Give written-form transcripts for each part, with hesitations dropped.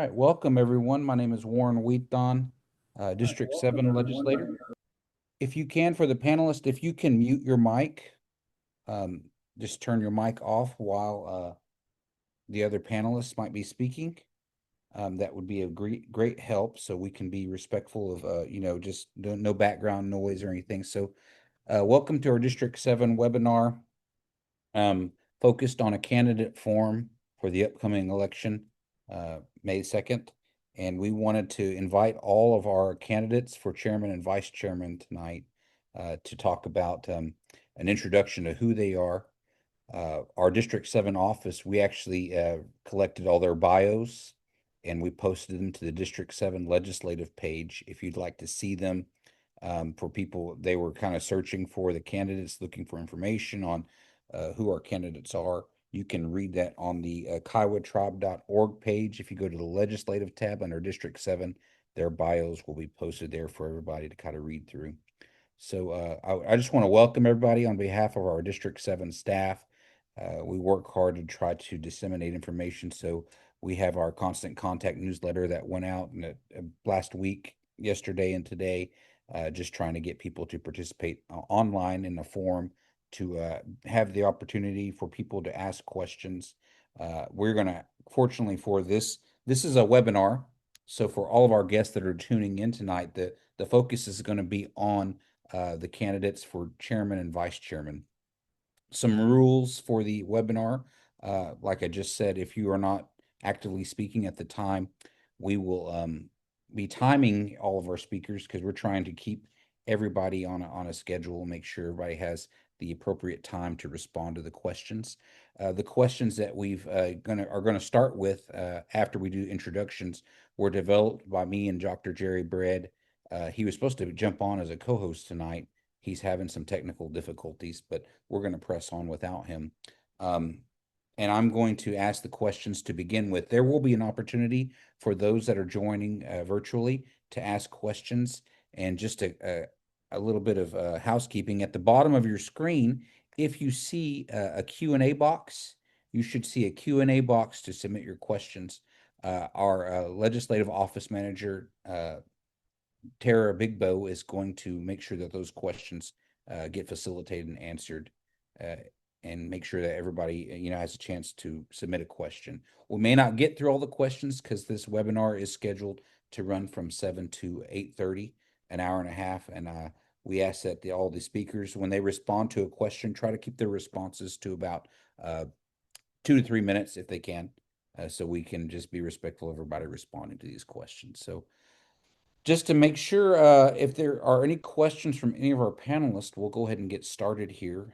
right, welcome everyone. My name is Warren Wheaton, District 7 legislator. If you can, for the panelists, if you can mute your mic, um, just turn your mic off while the other panelists might be speaking. That would be a great help so we can be respectful of, just no background noise or anything. So welcome to our District 7 webinar focused on a candidate forum for the upcoming election, May 2nd. And we wanted to invite all of our candidates for chairman and vice chairman tonight to talk about an introduction to who they are. Our District 7 office, we actually collected all their bios and we posted them to the District 7 legislative page. If you'd like to see them, for people, they were kind of searching for the candidates, looking for information on who our candidates are. You can read that on the kiowatribe.org page. If you go to the legislative tab under District 7, their bios will be posted there for everybody to kind of read through. So I just want to welcome everybody on behalf of our District 7 staff. We work hard to try to disseminate information. So we have our constant contact newsletter that went out last week, yesterday, and today, just trying to get people to participate online in the forum to have the opportunity for people to ask questions. We're going to, fortunately for this is a webinar. So for all of our guests that are tuning in tonight, the focus is going to be on the candidates for chairman and vice chairman. Some rules for the webinar. Like I just said, if you are not actively speaking at the time, we will be timing all of our speakers because we're trying to keep everybody on a schedule, make sure everybody has the appropriate time to respond to the questions. The questions that we've are going to start with after we do introductions were developed by me and Dr. Jerry Bread. He was supposed to jump on as a co-host tonight. He's having some technical difficulties, but we're going to press on without him. And I'm going to ask the questions to begin with. There will be an opportunity for those that are joining virtually to ask questions. And just a little bit of housekeeping. At the bottom of your screen, if you see a Q&A box, you should see a Q&A box to submit your questions. Our legislative office manager, Tara Bigbo, is going to make sure that those questions get facilitated and answered, and make sure that everybody has a chance to submit a question. We may not get through all the questions because this webinar is scheduled to run from 7 to 8:30, an hour and a half, and we ask that all the speakers, when they respond to a question, try to keep their responses to about 2 to 3 minutes if they can, so we can just be respectful of everybody responding to these questions. So just to make sure, if there are any questions from any of our panelists, we'll go ahead and get started here.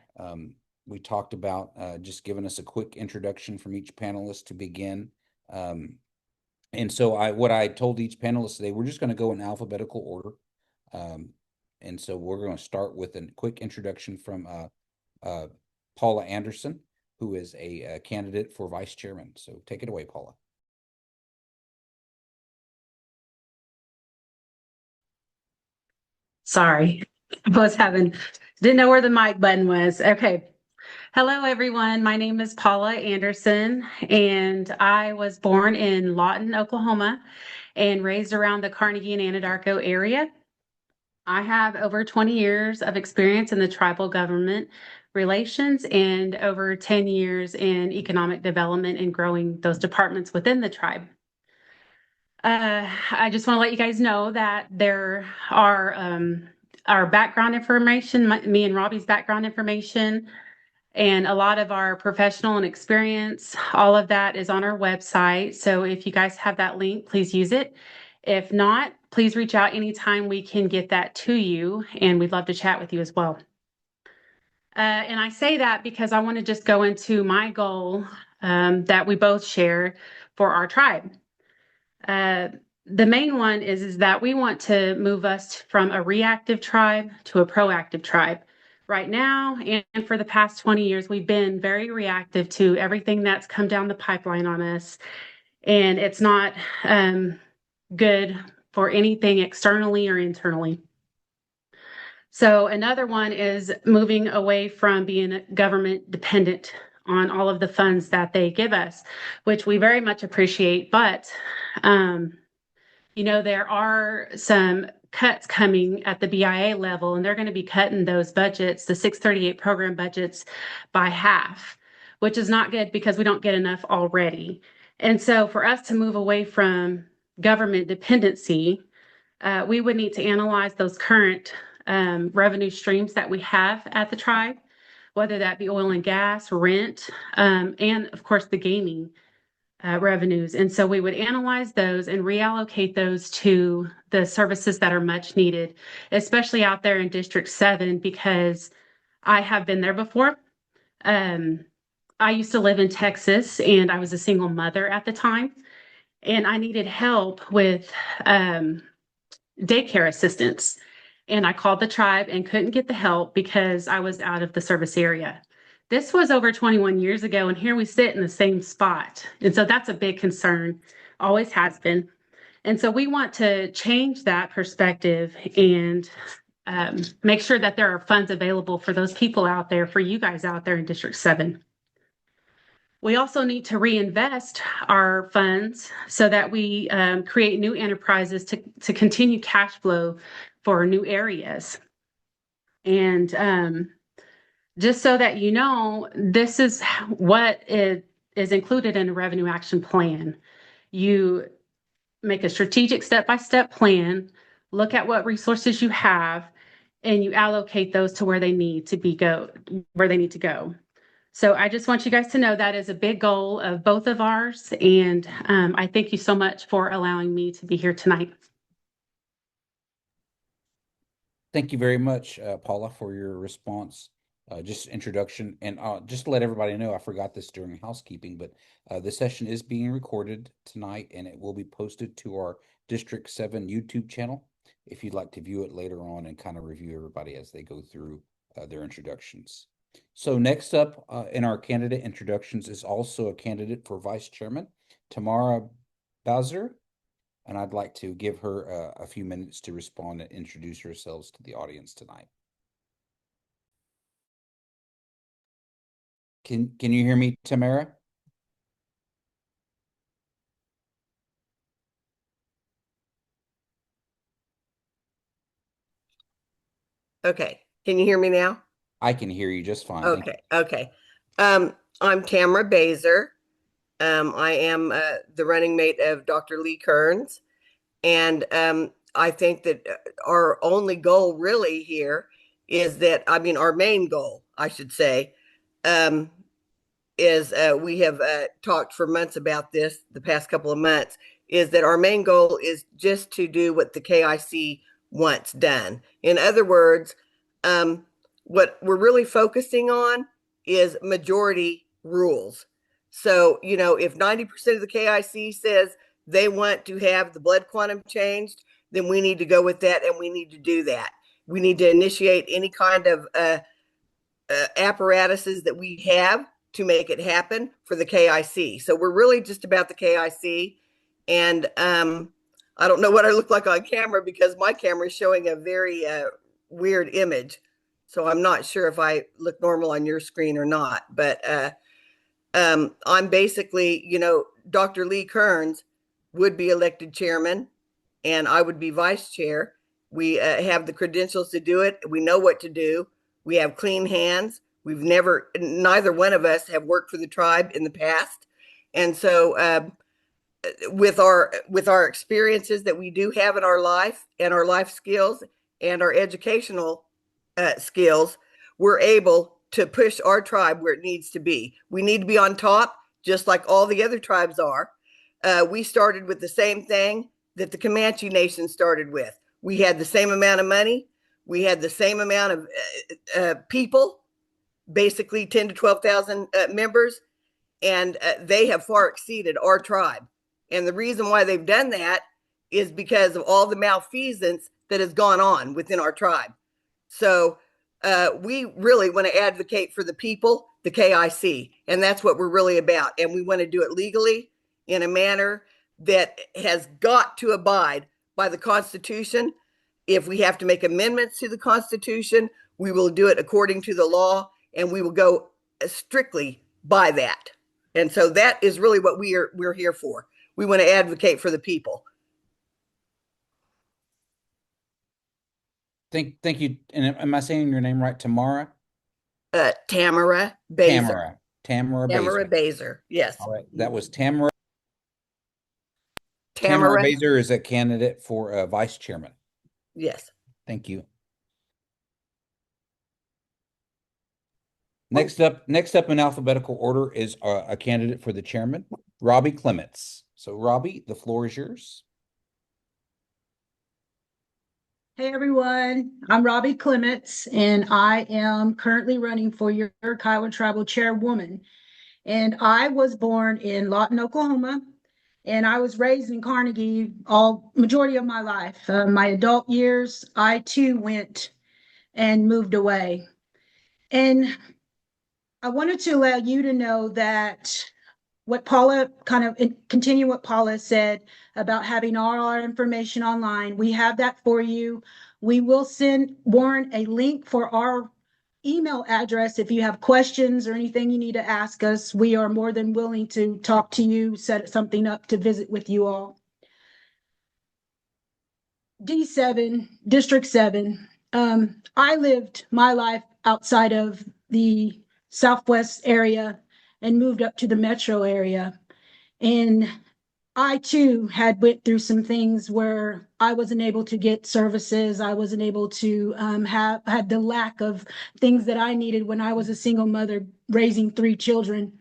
We talked about just giving us a quick introduction from each panelist to begin. And so what I told each panelist today, we're just going to go in alphabetical order. And so we're going to start with a quick introduction from Paula Anderson, who is a candidate for vice chairman. So take it away, Paula. Sorry, didn't know where the mic button was. Okay. Hello, everyone. My name is Paula Anderson, and I was born in Lawton, Oklahoma, and raised around the Carnegie and Anadarko area. I have over 20 years of experience in the tribal government relations and over 10 years in economic development and growing those departments within the tribe. I just want to let you guys know that there are our background information, me and Robbie's background information, and a lot of our professional and experience. All of that is on our website. So if you guys have that link, please use it. If not, please reach out anytime we can get that to you, and we'd love to chat with you as well. And I say that because I want to just go into my goal that we both share for our tribe. The main one is that we want to move us from a reactive tribe to a proactive tribe. Right now, and for the past 20 years, we've been very reactive to everything that's come down the pipeline on us. And it's not good for anything externally or internally. So another one is moving away from being government dependent on all of the funds that they give us, which we very much appreciate. But, there are some cuts coming at the BIA level, and they're going to be cutting those budgets, the 638 program budgets, by half, which is not good because we don't get enough already. And so for us to move away from government dependency, we would need to analyze those current revenue streams that we have at the tribe, whether that be oil and gas, rent, and of course the gaming revenues. And so we would analyze those and reallocate those to the services that are much needed, especially out there in District 7, because I have been there before. I used to live in Texas, and I was a single mother at the time, and I needed help with daycare assistance. And I called the tribe and couldn't get the help because I was out of the service area. This was over 21 years ago, and here we sit in the same spot. And so that's a big concern, always has been. And so we want to change that perspective and make sure that there are funds available for those people out there, for you guys out there in District 7. We also need to reinvest our funds so that we create new enterprises to continue cash flow for new areas. And just so that you know, this is what is included in a revenue action plan. You make a strategic step-by-step plan, look at what resources you have, and you allocate those to where they need to go. So I just want you guys to know that is a big goal of both of ours. And I thank you so much for allowing me to be here tonight. Thank you very much, Paula, for your response. Just introduction. And just to let everybody know, I forgot this during housekeeping, but the session is being recorded tonight, and it will be posted to our District 7 YouTube channel if you'd like to view it later on and kind of review everybody as they go through their introductions. So next up in our candidate introductions is also a candidate for Vice Chairman, Tamara Bowser, and I'd like to give her a few minutes to respond and introduce herself to the audience tonight. Can you hear me, Tamara? Okay. Can you hear me now? I can hear you just fine. Okay. Okay. I'm Tamara Baser. I am the running mate of Dr. Lee Kearns. And I think that our only goal really here is that, our main goal, I should say, is we have talked for months about this, the past couple of months, is that our main goal is just to do what the KIC wants done. In other words, what we're really focusing on is majority rules. So, if 90% of the KIC says they want to have the blood quantum changed, then we need to go with that, and we need to do that. We need to initiate any kind of apparatuses that we have to make it happen for the KIC. So we're really just about the KIC. And I don't know what I look like on camera because my camera is showing a very weird image. So I'm not sure if I look normal on your screen or not. But I'm basically, Dr. Lee Kearns would be elected chairman and I would be vice chair. We have the credentials to do it. We know what to do. We have clean hands. Neither one of us have worked for the tribe in the past. And so with our experiences that we do have in our life and our life skills and our educational skills, we're able to push our tribe where it needs to be. We need to be on top, just like all the other tribes are. We started with the same thing that the Comanche Nation started with. We had the same amount of money. We had the same amount of people, basically 10 to 12,000 members, and they have far exceeded our tribe. And the reason why they've done that is because of all the malfeasance that has gone on within our tribe. So we really want to advocate for the people, the KIC, and that's what we're really about. And we want to do it legally in a manner that has got to abide by the Constitution. If we have to make amendments to the Constitution, we will do it according to the law, and we will go strictly by that. And so that is really what we're here for. We want to advocate for the people. Thank you. And am I saying your name right? Tamara? Tamara Baser. Tamara Tamara Baser. Baser. Yes. All right. That was Tamara. Tamara. Baser is a candidate for vice chairman. Yes. Thank you. Next up in alphabetical order is a candidate for the chairman, Robbie Clements. So Robbie, the floor is yours. Hey everyone, I'm Robbie Clements, and I am currently running for your Kiowa Tribal Chairwoman. And I was born in Lawton, Oklahoma, and I was raised in Carnegie majority of my life. My adult years, I too went and moved away. And I wanted to allow you to know that what Paula continue what Paula said about having all our information online. We have that for you. We will send Warren a link for our email address. If you have questions or anything you need to ask us, we are more than willing to talk to you, set something up to visit with you all. D7, District 7. I lived my life outside of the Southwest area and moved up to the metro area. And I too had went through some things where I wasn't able to get services. I wasn't able to had the lack of things that I needed when I was a single mother raising 3 children.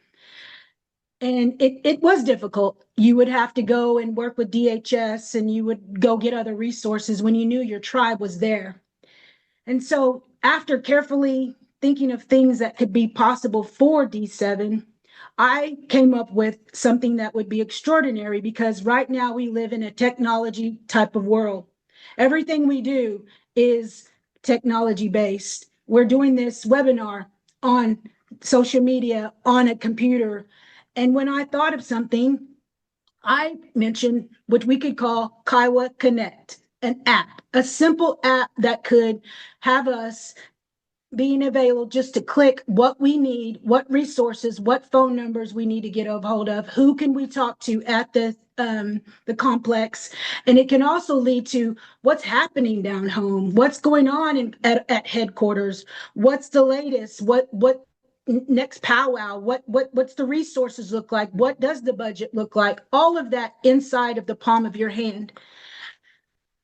And it was difficult. You would have to go and work with DHS, and you would go get other resources when you knew your tribe was there. And so after carefully thinking of things that could be possible for D7, I came up with something that would be extraordinary, because right now we live in a technology type of world. Everything we do is technology based. We're doing this webinar on social media, on a computer. And when I thought of something, I mentioned what we could call Kiowa Connect, an app, a simple app that could have us being available just to click what we need, what resources, what phone numbers we need to get a hold of, who can we talk to at the complex. And it can also lead to what's happening down home, what's going on at headquarters, what's the latest, what next powwow, what's the resources look like, what does the budget look like, all of that inside of the palm of your hand.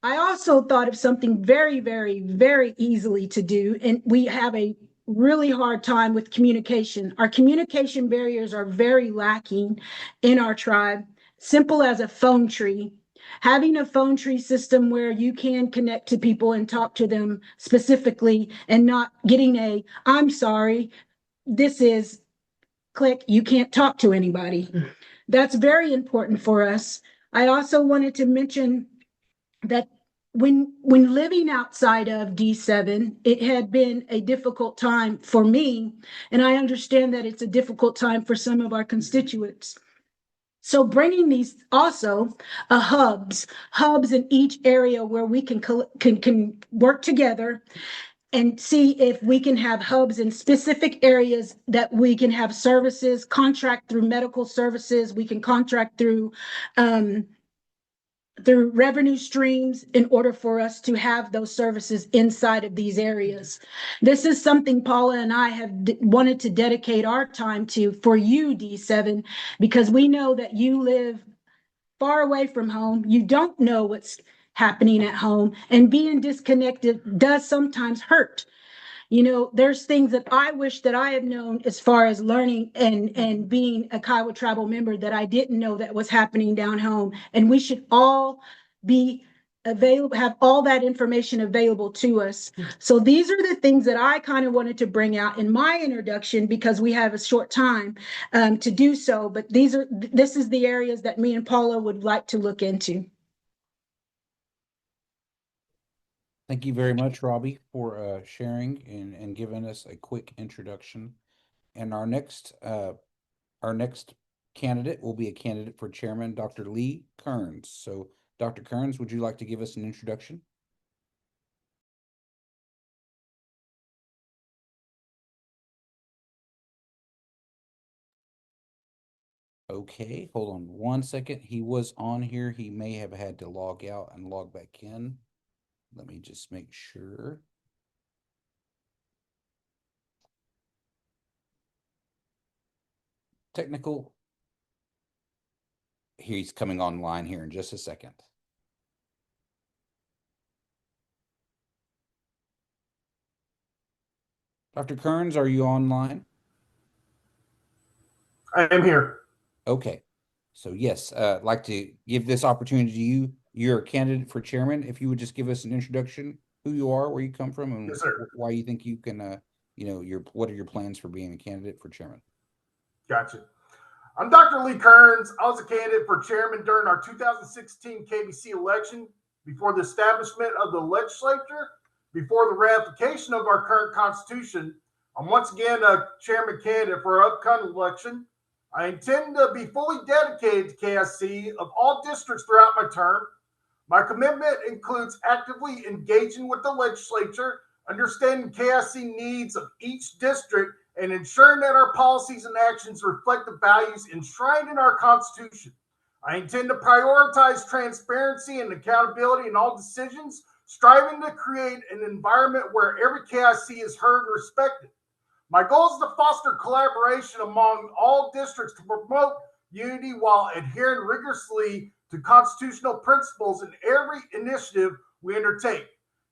I also thought of something very, very, very easily to do, and we have a really hard time with communication. Our communication barriers are very lacking in our tribe. Simple as a phone tree. Having a phone tree system where you can connect to people and talk to them specifically, and not getting I'm sorry, this is click, you can't talk to anybody. That's very important for us. I also wanted to mention that when living outside of D7, it had been a difficult time for me, and I understand that it's a difficult time for some of our constituents. So bringing these also hubs in each area where we can work together and see if we can have hubs in specific areas that we can have services, contract through medical services, we can contract through revenue streams in order for us to have those services inside of these areas. This is something Paula and I have wanted to dedicate our time to for you, D7, because we know that you live far away from home. You don't know what's happening at home, and being disconnected does sometimes hurt. There's things that I wish that I had known as far as learning and being a Kiowa tribal member that I didn't know that was happening down home. And we should all be available, have all that information available to us. So these are the things that I kind of wanted to bring out in my introduction, because we have a short time to do so. But this is the areas that me and Paula would like to look into. Thank you very much, Robbie, for sharing and giving us a quick introduction. And our next candidate will be a candidate for chairman, Dr. Lee Kearns. So, Dr. Kearns, would you like to give us an introduction? Okay, hold on 1 second. He was on here. He may have had to log out and log back in. Let me just make sure. Technical. He's coming online here in just a second. Dr. Kearns, are you online? I am here. Okay. So yes, I'd like to give this opportunity to you. You're a candidate for chairman. If you would just give us an introduction, who you are, where you come from, and Yes, sir. why you think you can, what are your plans for being a candidate for chairman? Gotcha. I'm Dr. Lee Kearns. I was a candidate for chairman during our 2016 KBC election before the establishment of the legislature, before the ratification of our current constitution. I'm once again a chairman candidate for our upcoming election. I intend to be fully dedicated to KIC of all districts throughout my term. My commitment includes actively engaging with the legislature, understanding KIC needs of each district, and ensuring that our policies and actions reflect the values enshrined in our Constitution. I intend to prioritize transparency and accountability in all decisions, striving to create an environment where every KIC is heard and respected. My goal is to foster collaboration among all districts to promote unity while adhering rigorously to constitutional principles in every initiative we undertake,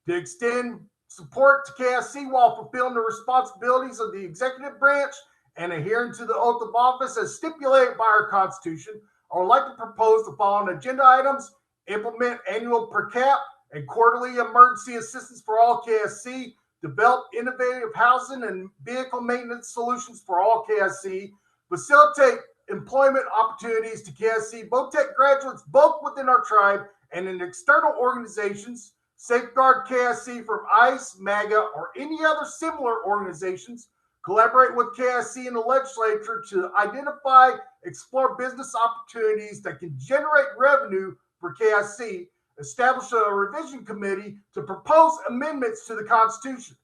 to extend support to KIC while fulfilling the responsibilities of the executive branch and adhering to the oath of office as stipulated by our Constitution. I would like to propose the following agenda items: implement annual per cap and quarterly emergency assistance for all KIC, develop innovative housing and vehicle maintenance solutions for all KIC, facilitate employment opportunities to KIC VOTEC graduates both within our tribe and in external organizations, safeguard KIC from ICE, MAGA, or any other similar organizations, collaborate with KIC and the legislature to identify, explore business opportunities that can generate revenue for KIC, establish a revision committee to propose amendments to the Constitution.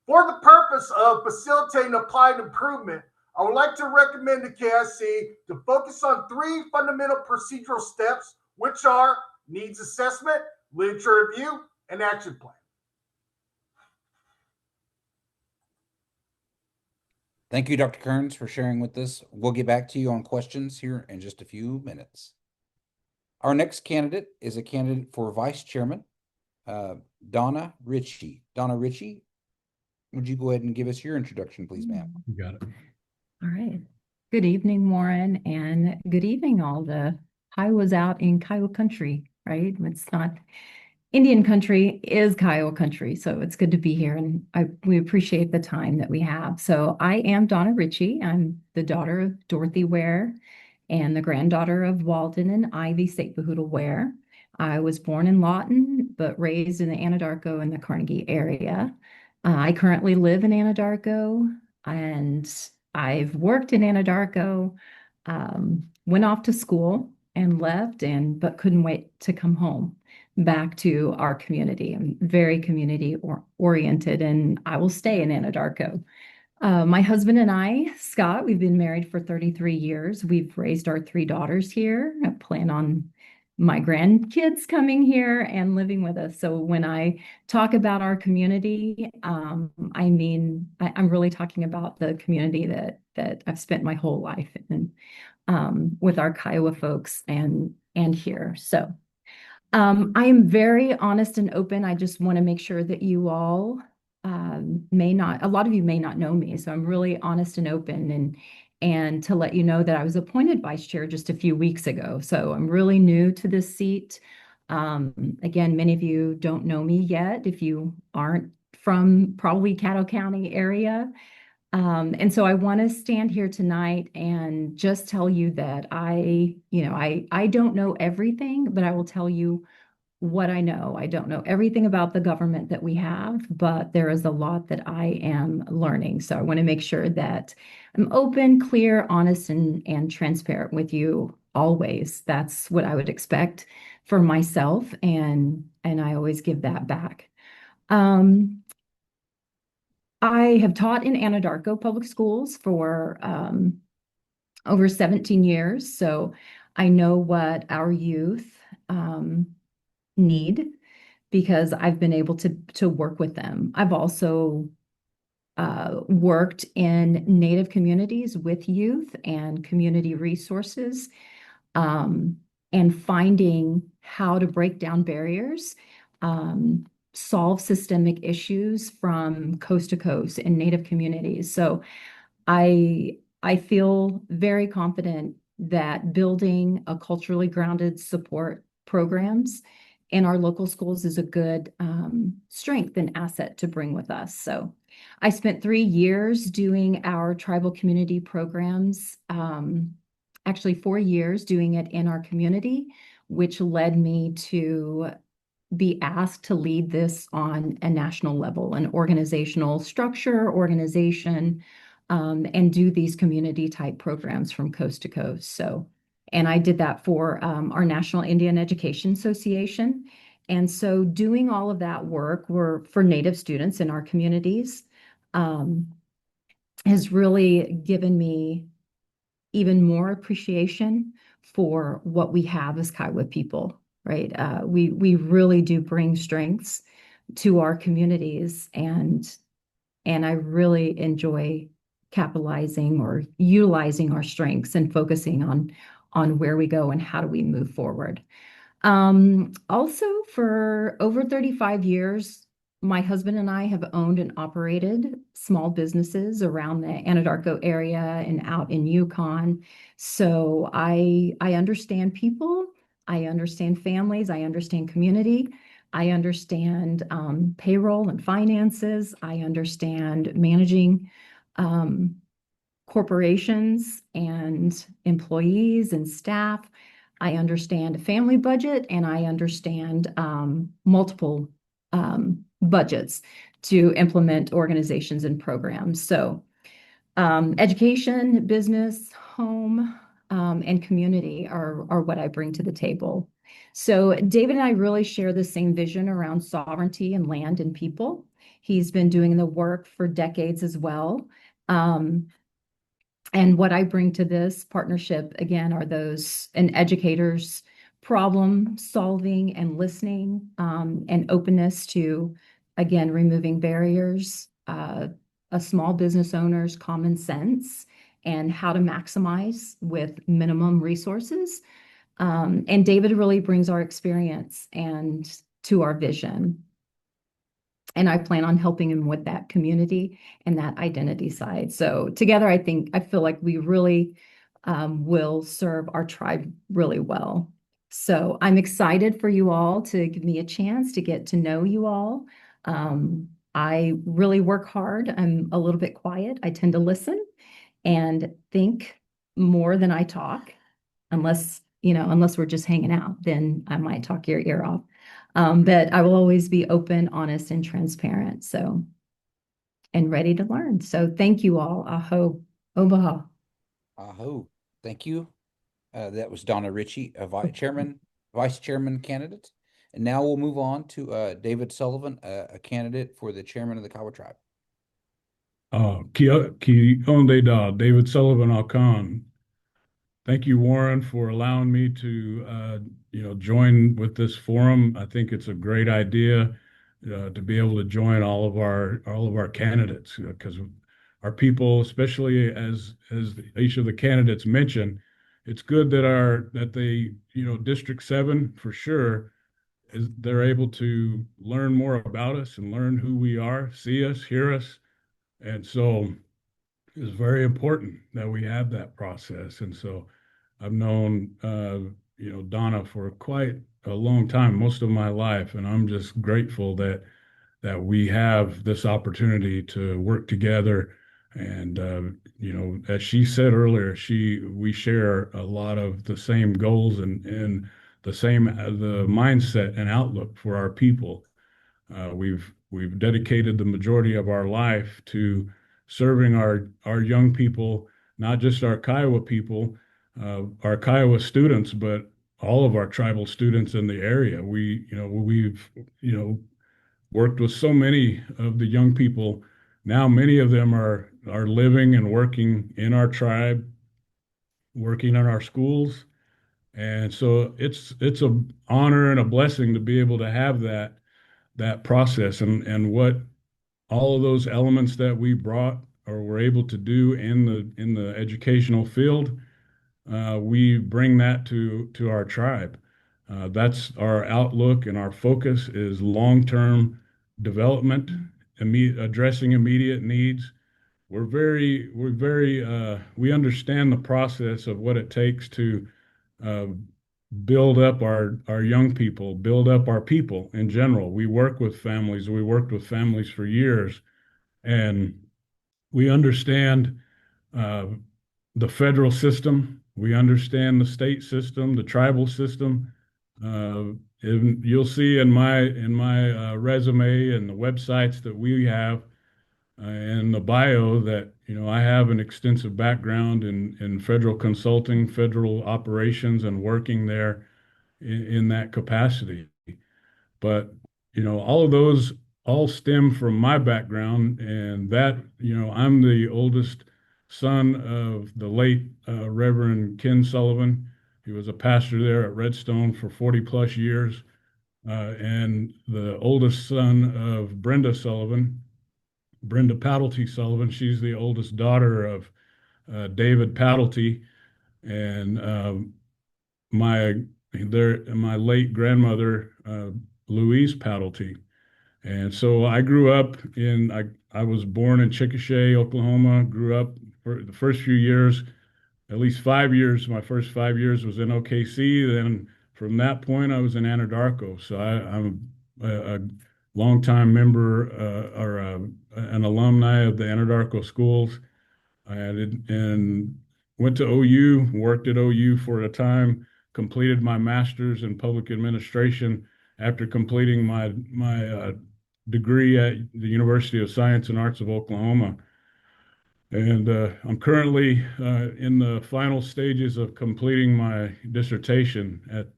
For the purpose of facilitating applied improvement, I would like to recommend to KIC to focus on 3 fundamental procedural steps, which are needs assessment, literature review, and action plan. Thank you, Dr. Kearns, for sharing with us. We'll get back to you on questions here in just a few minutes. Our next candidate is a candidate for vice chairman, Donna Ritchie. Donna Ritchie, would you go ahead and give us your introduction, please, ma'am? You got it. All right. Good evening, Warren, and good evening, all the Kiowas out in Kiowa country, right? It's not Indian country, is Kiowa country, so it's good to be here, and we appreciate the time that we have. So I am Donna Ritchie. I'm the daughter of Dorothy Ware and the granddaughter of Walden and Ivy Sapehoodle Ware. I was born in Lawton, but raised in the Anadarko and the Carnegie area. I currently live in Anadarko, and I've worked in Anadarko, went off to school and left, but couldn't wait to come home back to our community. I'm very community oriented, and I will stay in Anadarko. My husband and I, Scott, we've been married for 33 years. We've raised our 3 daughters here. I plan on my grandkids coming here and living with us. So when I talk about our community, I'm really talking about the community that I've spent my whole life in, with our Kiowa folks and here. So I am very honest and open. I just want to make sure that you all a lot of you may not know me. So I'm really honest and open and to let you know that I was appointed vice chair just a few weeks ago. So I'm really new to this seat. Again, many of you don't know me yet if you aren't from probably Caddo County area. And so I want to stand here tonight and just tell you that I don't know everything, but I will tell you what I know. I don't know everything about the government that we have, but there is a lot that I am learning. So I want to make sure that I'm open, clear, honest, and transparent with you always. That's what I would expect for myself, and I always give that back. I have taught in Anadarko Public Schools for over 17 years. So I know what our youth need because I've been able to work with them. I've also worked in Native communities with youth and community resources, um, and finding how to break down barriers, um, solve systemic issues from coast to coast in Native communities. So I feel very confident that building a culturally grounded support programs in our local schools is a good strength and asset to bring with us. So I spent 3 years doing our tribal community programs, actually 4 years doing it in our community, which led me to be asked to lead this on a national level, an organizational structure, organization, and do these community type programs from coast to coast. So, and I did that for our National Indian Education Association. And so doing all of that work were for Native students in our communities, um, has really given me even more appreciation for what we have as Kiowa people, right? We really do bring strengths to our communities, and I really enjoy capitalizing or utilizing our strengths and focusing on where we go and how do we move forward. Also, for over 35 years, my husband and I have owned and operated small businesses around the Anadarko area and out in Yukon. So I understand people, I understand families, I understand community, I understand payroll and finances, I understand managing corporations and employees and staff. I understand a family budget and I understand multiple budgets to implement organizations and programs. So education, business, home, and community are what I bring to the table. So David and I really share the same vision around sovereignty and land and people. He's been doing the work for decades as well. And what I bring to this partnership, again, are those an educator's problem solving and listening, and openness to, again, removing barriers, a small business owner's common sense, and how to maximize with minimum resources. And David really brings our experience and to our vision. And I plan on helping him with that community and that identity side. So together, I feel like we really will serve our tribe really well. So I'm excited for you all to give me a chance to get to know you all. I really work hard. I'm a little bit quiet. I tend to listen and think more than I talk, unless we're just hanging out, then I might talk your ear off. But I will always be open, honest, and transparent. So, and ready to learn. So thank you all. Aho, obaha. Aho. Thank you. That was Donna Ritchie, a vice chairman candidate. And now we'll move on to David Sullivan, a candidate for the chairman of the Kiowa tribe. David Sullivan Alcan. Thank you, Warren, for allowing me to join with this forum. I think it's a great idea to be able to join all of our candidates because our people, especially as each of the candidates mentioned, it's good that they District 7 for sure is they're able to learn more about us and learn who we are, see us, hear us, and so it's very important that we have that process. And so I've known, Donna for quite a long time, most of my life, and I'm just grateful that we have this opportunity to work together. And as she said earlier, we share a lot of the same goals and the mindset and outlook for our people. We've dedicated the majority of our life to serving our young people, not just our Kiowa people, our Kiowa students, but all of our tribal students in the area. We've worked with so many of the young people. Now many of them are living and working in our tribe, working in our schools. And so it's a honor and a blessing to be able to have that process and what all of those elements that we brought or were able to do in the educational field, we bring that to our tribe. That's our outlook and our focus is long-term development, addressing immediate needs. We understand the process of what it takes to uh, build up our young people, build up our people in general. We work with families. We worked with families for years, and we understand uh, the federal system. We understand the state system, the tribal system. And you'll see in my resume and the websites that we have and the bio that I have an extensive background in federal consulting, federal operations, and working there in that capacity. But all of those all stem from my background, and that I'm the oldest son of the late Reverend Ken Sullivan. He was a pastor there at Redstone for 40 plus years, and the oldest son of Brenda Sullivan, Brenda Paddlety Sullivan. She's the oldest daughter of David Paddlety, and my my late grandmother Louise Paddlety. And so I grew up I was born in Chickasha, Oklahoma. Grew up for the first few years, at least 5 years. My first 5 years was in OKC. Then from that point, I was in Anadarko. So I'm a longtime member or an alumni of the Anadarko schools. And went to OU, worked at OU for a time, completed my master's in public administration after completing my degree at the University of Science and Arts of Oklahoma. And I'm currently in the final stages of completing my dissertation at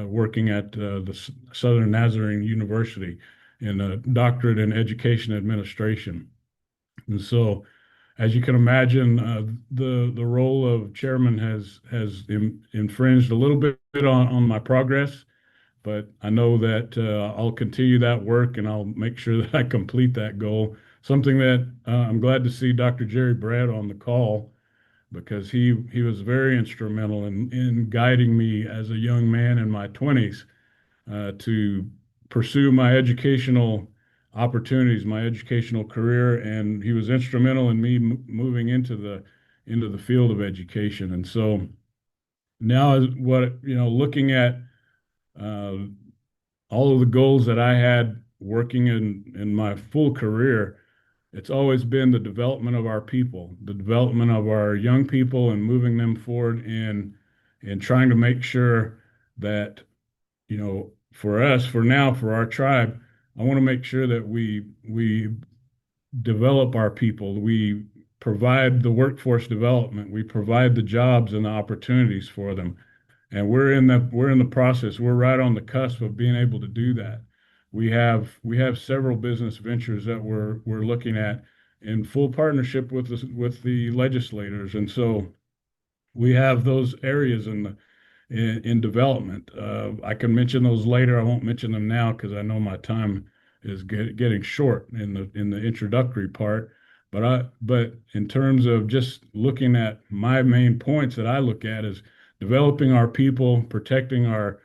working at the Southern Nazarene University in a doctorate in education administration. And so, as you can imagine, the role of chairman has infringed a little bit on my progress, but I know that I'll continue that work and I'll make sure that I complete that goal. Something that I'm glad to see Dr. Jerry Brad on the call because he was very instrumental in guiding me as a young man in my 20s to pursue my educational opportunities, my educational career, and he was instrumental in me moving into the field of education. And so now, looking at uh, all of the goals that I had working in my full career, it's always been the development of our people, the development of our young people, and moving them forward in trying to make sure that for us, for now, for our tribe, I want to make sure that we develop our people. We provide the workforce development. We provide the jobs and the opportunities for them. And we're in the process. We're right on the cusp of being able to do that. We have several business ventures that we're looking at in full partnership with the legislators. And so we have those areas in development. I can mention those later. I won't mention them now because I know my time is getting short in the introductory part. But in terms of just looking at my main points that I look at is developing our people, protecting our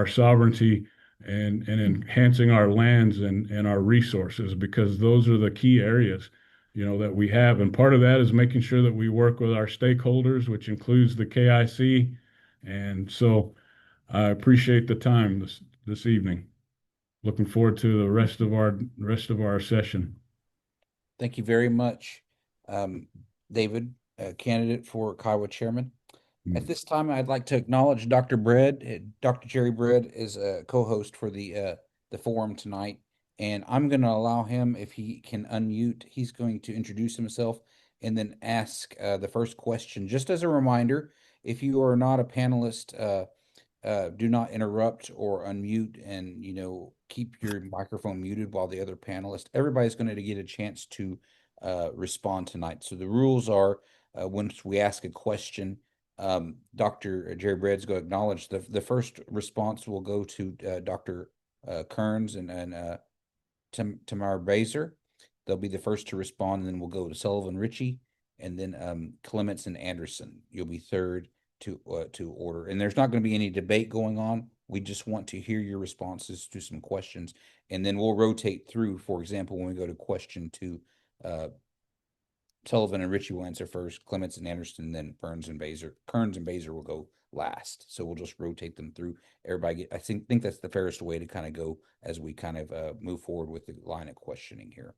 sovereignty, and enhancing our lands and our resources because those are the key areas that we have. And part of that is making sure that we work with our stakeholders, which includes the KIC. And so I appreciate the time this evening. Looking forward to the rest of our session. Thank you very much, David, candidate for Kiowa chairman. At this time, I'd like to acknowledge Dr. Bread. Dr. Jerry Bread is a co-host for the forum tonight, and I'm going to allow him, if he can unmute, he's going to introduce himself and then ask the first question. Just as a reminder, if you are not a panelist, do not interrupt or unmute, and keep your microphone muted while the other panelists. Everybody's going to get a chance to respond tonight. So the rules are, once we ask a question, Dr. Jerry Bread's going to acknowledge the first response will go to Dr. Kearns and Tamara Baser. They'll be the first to respond, and then we'll go to Sullivan Ritchie, and then Clements and Anderson. You'll be third to order. And there's not going to be any debate going on. We just want to hear your responses to some questions, and then we'll rotate through. For example, when we go to question 2, Sullivan and Ritchie will answer first, Clements and Anderson, then Kearns and Baser will go last. So we'll just rotate them through. Everybody I think that's the fairest way to kind of go as we kind of move forward with the line of questioning here.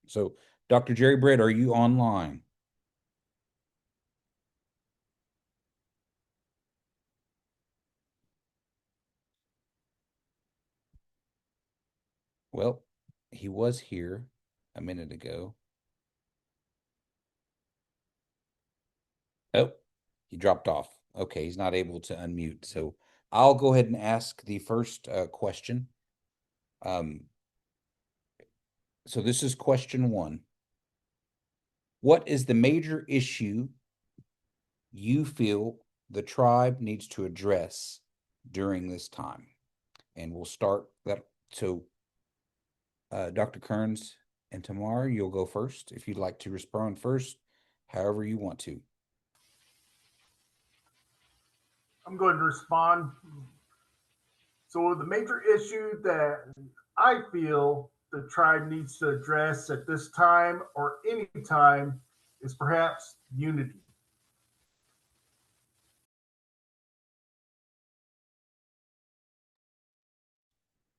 So, Dr. Jerry Bread, are you online? Well, he was here a minute ago. Oh, he dropped off. Okay, he's not able to unmute. So I'll go ahead and ask the first question. So this is question 1. What is the major issue you feel the tribe needs to address during this time? And we'll start that. So Dr. Kearns and Tamar, you'll go first if you'd like to respond first, however you want to. I'm going to respond. So the major issue that I feel the tribe needs to address at this time or any time is perhaps unity.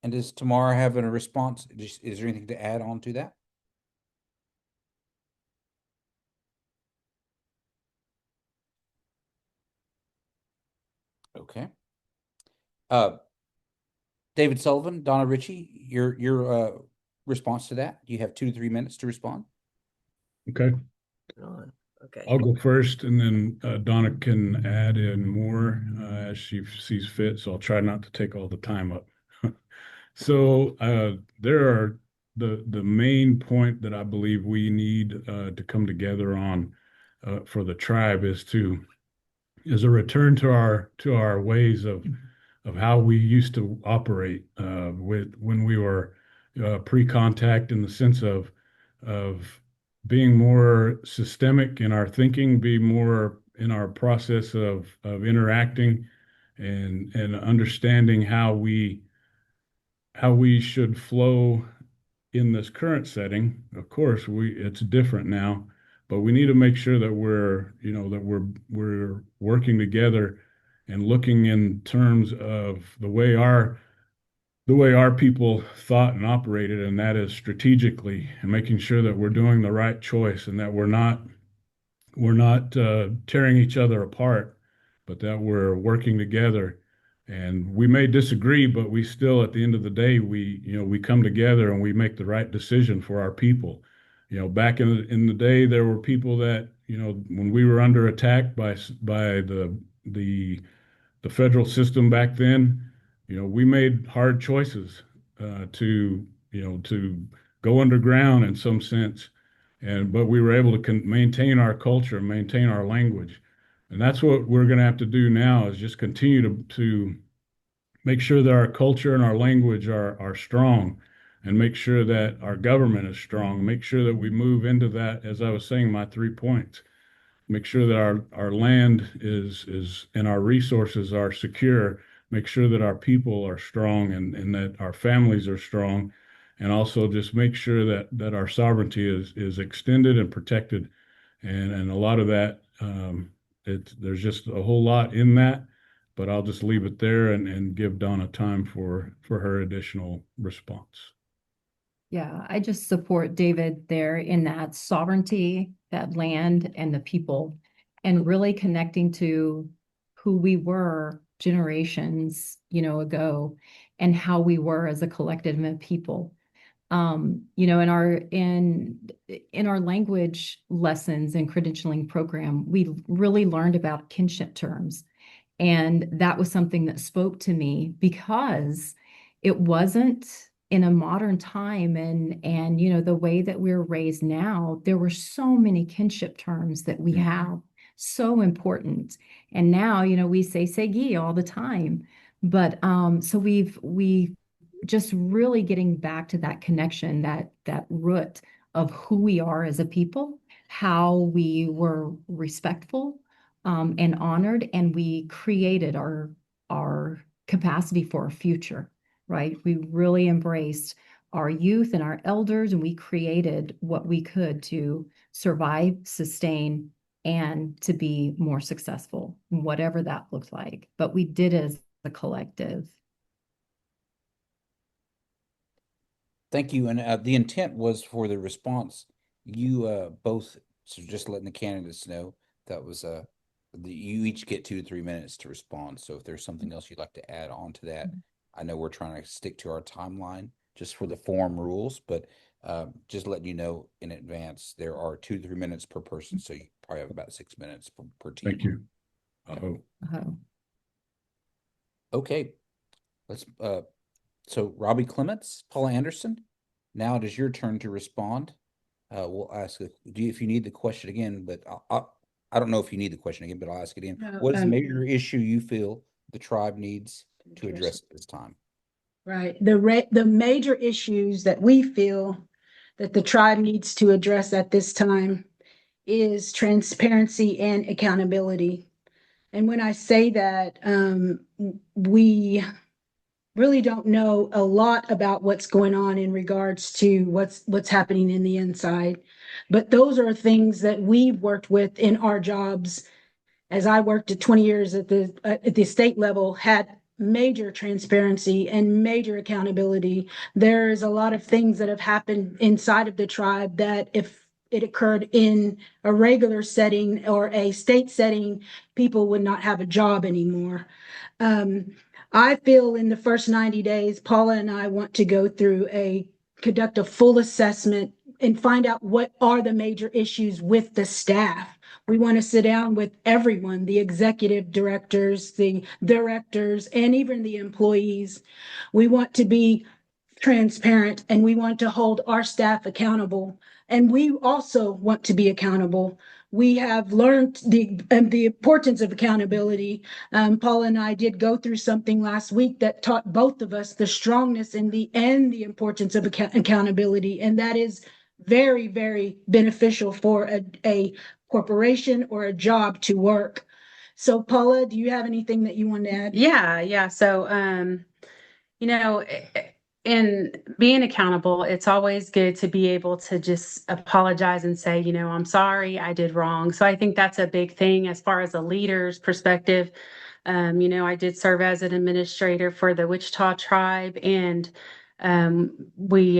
And does Tamara have a response? Is there anything to add on to that? Okay. David Sullivan, Donna Ritchie, your response to that? You have 2 to 3 minutes to respond. Okay. Okay. I'll go first, and then Donna can add in more as she sees fit. So I'll try not to take all the time up. So there are the main point that I believe we need to come together on for the tribe is a return to our ways of how we used to operate when we were pre-contact, in the sense of being more systemic in our thinking, be more in our process of interacting and understanding how we should flow in this current setting. Of course, it's different now, but we need to make sure that we're working together and looking in terms of the way our people thought and operated, and that is strategically, and making sure that we're doing the right choice, and that we're not tearing each other apart, but that we're working together. And we may disagree, but we still, at the end of the day, we come together and we make the right decision for our people. Back in the day, there were people that, when we were under attack by the federal system back then, we made hard choices to go underground in some sense, but we were able to maintain our culture, maintain our language. And that's what we're going to have to do now, is just continue to make sure that our culture and our language are strong, and make sure that our government is strong, make sure that we move into that, as I was saying, my 3 points. Make sure that our land is and our resources are secure, make sure that our people are strong, and that our families are strong, and also just make sure that our sovereignty is extended and protected. And a lot of that, there's just a whole lot in that, but I'll just leave it there and give Donna time for her additional response. Yeah, I just support David there in that sovereignty, that land, and the people, and really connecting to who we were generations, ago, and how we were as a collective of people. In our language lessons and credentialing program, we really learned about kinship terms. And that was something that spoke to me, because it wasn't in a modern time, and the way that we're raised now. There were so many kinship terms that we have so important. And now, we say Segi all the time. But so we just really getting back to that connection, that root of who we are as a people, how we were respectful and honored, and we created our capacity for our future, right? We really embraced our youth and our elders, and we created what we could to survive, sustain, and to be more successful, whatever that looked like. But we did it as a collective. Thank you. And the intent was for the response. You both, so just letting the candidates know that was you each get 2 to 3 minutes to respond. So if there's something else you'd like to add on to that, I know we're trying to stick to our timeline just for the forum rules, but just letting you know in advance, there are 2 to 3 minutes per person. So you probably have about 6 minutes per team. Thank you. Oh. Okay. Let's so Robbie Clements, Paula Anderson, now it is your turn to respond. We'll ask if you need the question again, but I don't know if you need the question again, but I'll ask it again. No, What is the major issue you feel the tribe needs to address at this time? Right. The major issues that we feel that the tribe needs to address at this time is transparency and accountability. And when I say that, we really don't know a lot about what's going on in regards to what's happening in the inside. But those are things that we've worked with in our jobs. As I worked at 20 years at the state level, had major transparency and major accountability. There's a lot of things that have happened inside of the tribe that if it occurred in a regular setting or a state setting, people would not have a job anymore. I feel in the first 90 days, Paula and I want to go through conduct a full assessment and find out what are the major issues with the staff. We want to sit down with everyone, the executive directors, the directors, and even the employees. We want to be transparent and we want to hold our staff accountable. And we also want to be accountable. We have learned the importance of accountability. Paula and I did go through something last week that taught both of us the strongness and the importance of accountability. And that is very, very beneficial for a corporation or a job to work. So Paula, do you have anything that you want to add? Yeah. So, in being accountable, it's always good to be able to just apologize and say, I'm sorry, I did wrong. So I think that's a big thing as far as a leader's perspective. I did serve as an administrator for the Wichita tribe, and we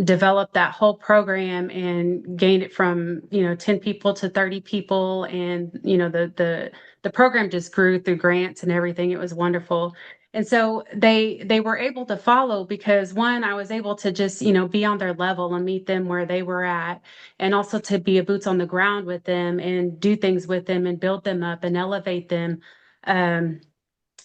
developed that whole program and gained it from 10 people to 30 people, and the program just grew through grants and everything. It was wonderful. And so they were able to follow because one, I was able to just, be on their level and meet them where they were at, and also to be a boots on the ground with them and do things with them and build them up and elevate them.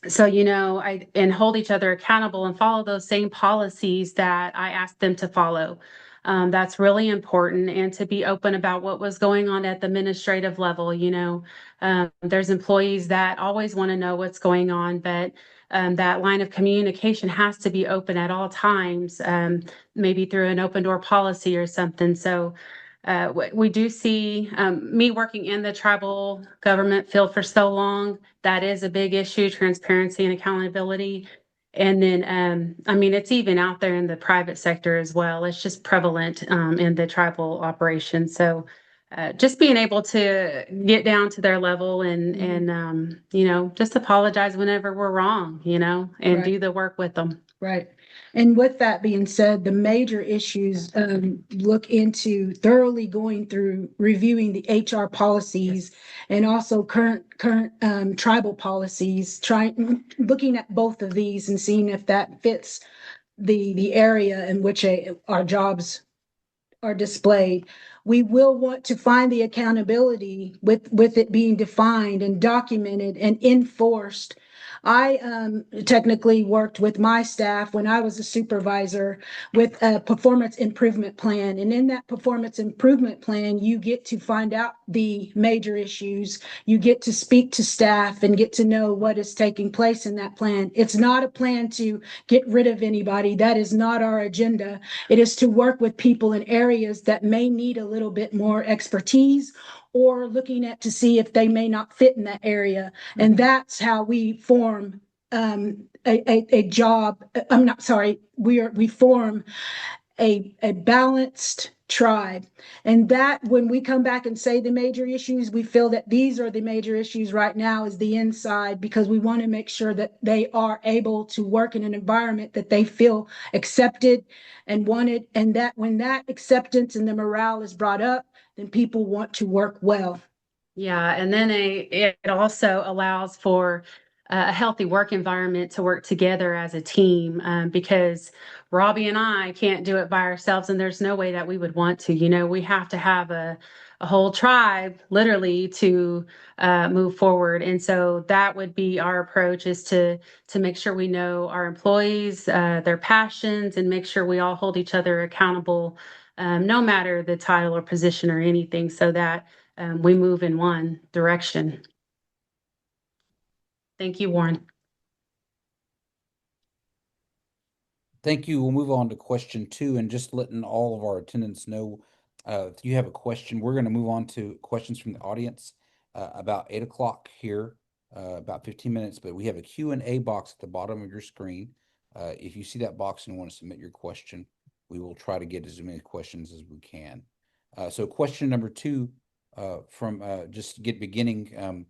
So, and hold each other accountable and follow those same policies that I asked them to follow. That's really important, and to be open about what was going on at the administrative level. There's employees that always want to know what's going on, but that line of communication has to be open at all times, maybe through an open door policy or something. So we do see me working in the tribal government field for so long. That is a big issue, transparency and accountability. And then, it's even out there in the private sector as well. It's just prevalent in the tribal operations. So just being able to get down to their level and just apologize whenever we're wrong, and Right. do the work with them. Right. And with that being said, the major issues look into thoroughly going through reviewing the HR policies and also current tribal policies, looking at both of these and seeing if that fits the area in which our jobs are displayed. We will want to find the accountability with it being defined and documented and enforced. I technically worked with my staff when I was a supervisor with a performance improvement plan. And in that performance improvement plan, you get to find out the major issues. You get to speak to staff and get to know what is taking place in that plan. It's not a plan to get rid of anybody. That is not our agenda. It is to work with people in areas that may need a little bit more expertise or looking at to see if they may not fit in that area. And that's how we form a job. I'm not sorry. We form a balanced tribe. And that when we come back and say the major issues, we feel that these are the major issues right now is the inside, because we want to make sure that they are able to work in an environment that they feel accepted and wanted. And that when that acceptance and the morale is brought up, then people want to work well. Yeah, and then it also allows for a healthy work environment to work together as a team, because Robbie and I can't do it by ourselves, and there's no way that we would want to. We have to have a whole tribe literally to move forward, and so that would be our approach, is to make sure we know our employees, their passions, and make sure we all hold each other accountable, no matter the title or position or anything, so that we move in one direction. Thank you, Warren. Thank you. We'll move on to question 2, and just letting all of our attendants know, if you have a question, we're going to move on to questions from the audience about 8 o'clock here, about 15 minutes, but we have a Q&A box at the bottom of your screen. If you see that box and want to submit your question, we will try to get as many questions as we can. So question number 2, from just get beginning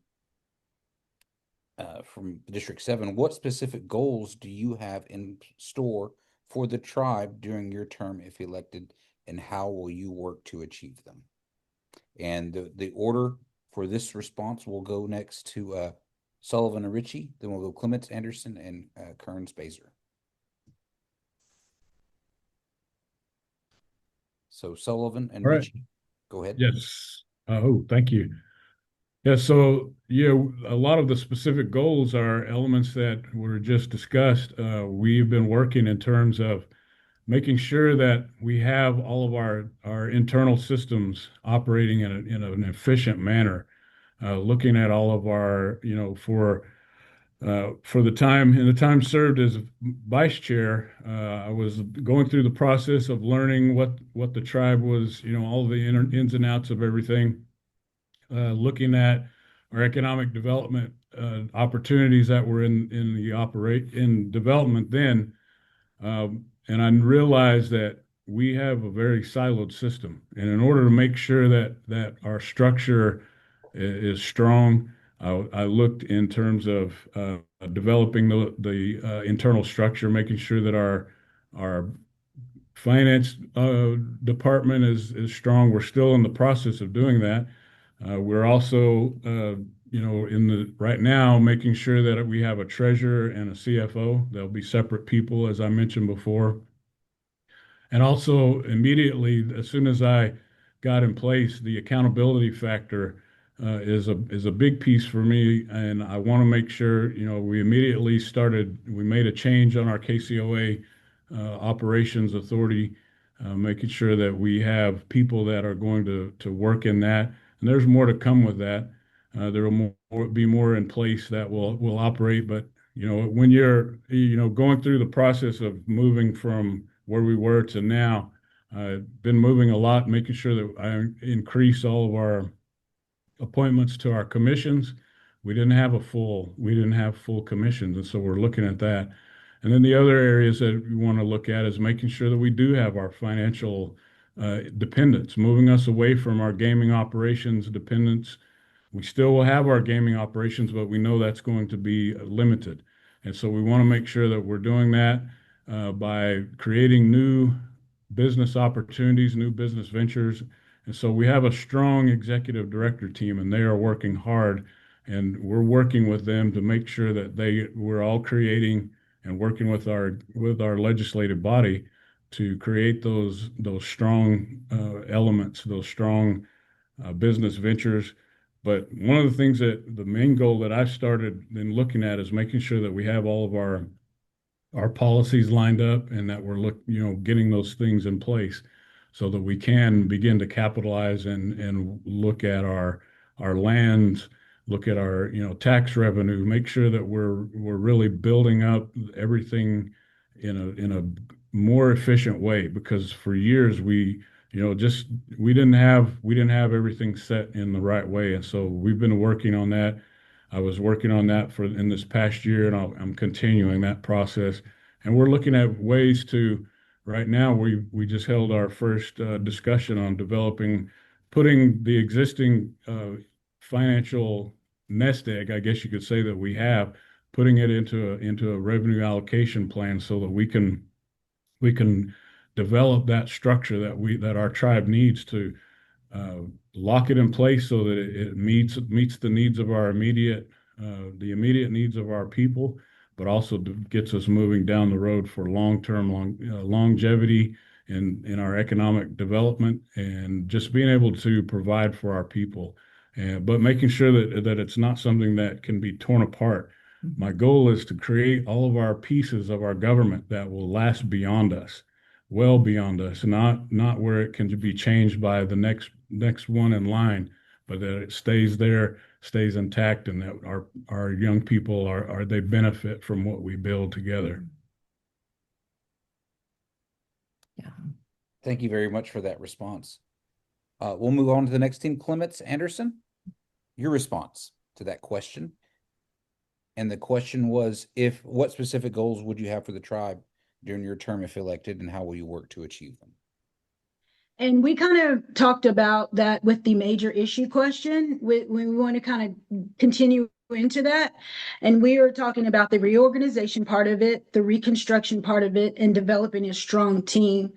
from District 7, what specific goals do you have in store for the tribe during your term if elected, and how will you work to achieve them? And the order for this response will go next to Sullivan and Ritchie, then we'll go ClementsAnderson and Kearns-Baser. So Sullivan and Ritchie, go ahead. Yes. Oh, thank you. Yeah, so a lot of the specific goals are elements that were just discussed. We've been working in terms of making sure that we have all of our internal systems operating in an efficient manner. Looking at all of our, for the time served as vice chair, I was going through the process of learning what the tribe was, all the ins and outs of everything. Looking at our economic development opportunities that were in development then, and I realized that we have a very siloed system, and in order to make sure that our structure is strong, I looked in terms of developing the internal structure, making sure that our finance department is strong. We're still in the process of doing that. We're also, right now, making sure that we have a treasurer and a CFO. They'll be separate people, as I mentioned before. And also, immediately, as soon as I got in place, the accountability factor is a big piece for me, and I want to make sure, we made a change on our KCOA operations authority, making sure that we have people that are going to work in that. And there's more to come with that. There will be more in place that will operate. But when you're going through the process of moving from where we were to now, I've been moving a lot, making sure that I increase all of our appointments to our commissions. We didn't have full commissions, and so we're looking at that. And then the other areas that we want to look at is making sure that we do have our financial dependence, moving us away from our gaming operations dependence. We still will have our gaming operations, but we know that's going to be limited. And so we want to make sure that we're doing that by creating new business opportunities, new business ventures. And so we have a strong executive director team, and they are working hard, and we're working with them to make sure that we're all creating and working with our legislative body to create those strong elements, those strong business ventures. But one of the things that the main goal that I've started in looking at is making sure that we have all of our policies lined up and that we're getting those things in place so that we can begin to capitalize and look at our lands, look at our, tax revenue, make sure that we're really building up everything in a more efficient way, because for years just we didn't have everything set in the right way. And so we've been working on that. I was working on that in this past year, and I'm continuing that process. And we're looking at ways to, right now, we just held our first discussion on putting the existing financial nest egg, I guess you could say, that we have, putting it into a revenue allocation plan so that we can develop that structure that our tribe needs to lock it in place so that it meets the needs of the immediate needs of our people, but also gets us moving down the road for long-term longevity in our economic development, and just being able to provide for our people, but making sure that it's not something that can be torn apart. My goal is to create all of our pieces of our government that will last beyond us, well beyond us, not where it can be changed by the next one in line, but that it stays there, stays intact, and that our young people they benefit from what we build together. Yeah. Thank you very much for that response. We'll move on to the next team. ClementsAnderson, your response to that question. And the question was, what specific goals would you have for the tribe during your term if elected, and how will you work to achieve them? And we kind of talked about that with the major issue question when we want to kind of continue into that. And we are talking about the reorganization part of it, the reconstruction part of it, and developing a strong team.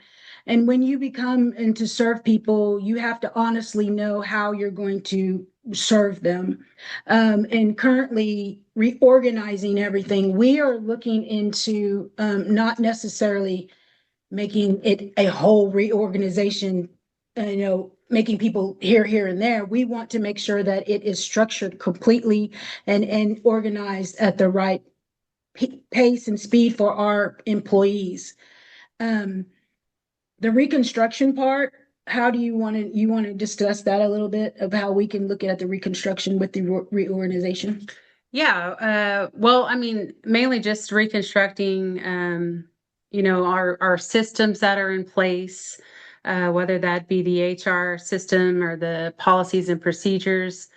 And when you become and to serve people, you have to honestly know how you're going to serve them. And currently reorganizing everything, we are looking into not necessarily making it a whole reorganization, making people here, and there. We want to make sure that it is structured completely and organized at the right pace and speed for our employees. The reconstruction part, how do you want to discuss that a little bit of how we can look at the reconstruction with the reorganization? Yeah, well, I mean, mainly just reconstructing, our systems that are in place, whether that be the HR system or the policies and procedures,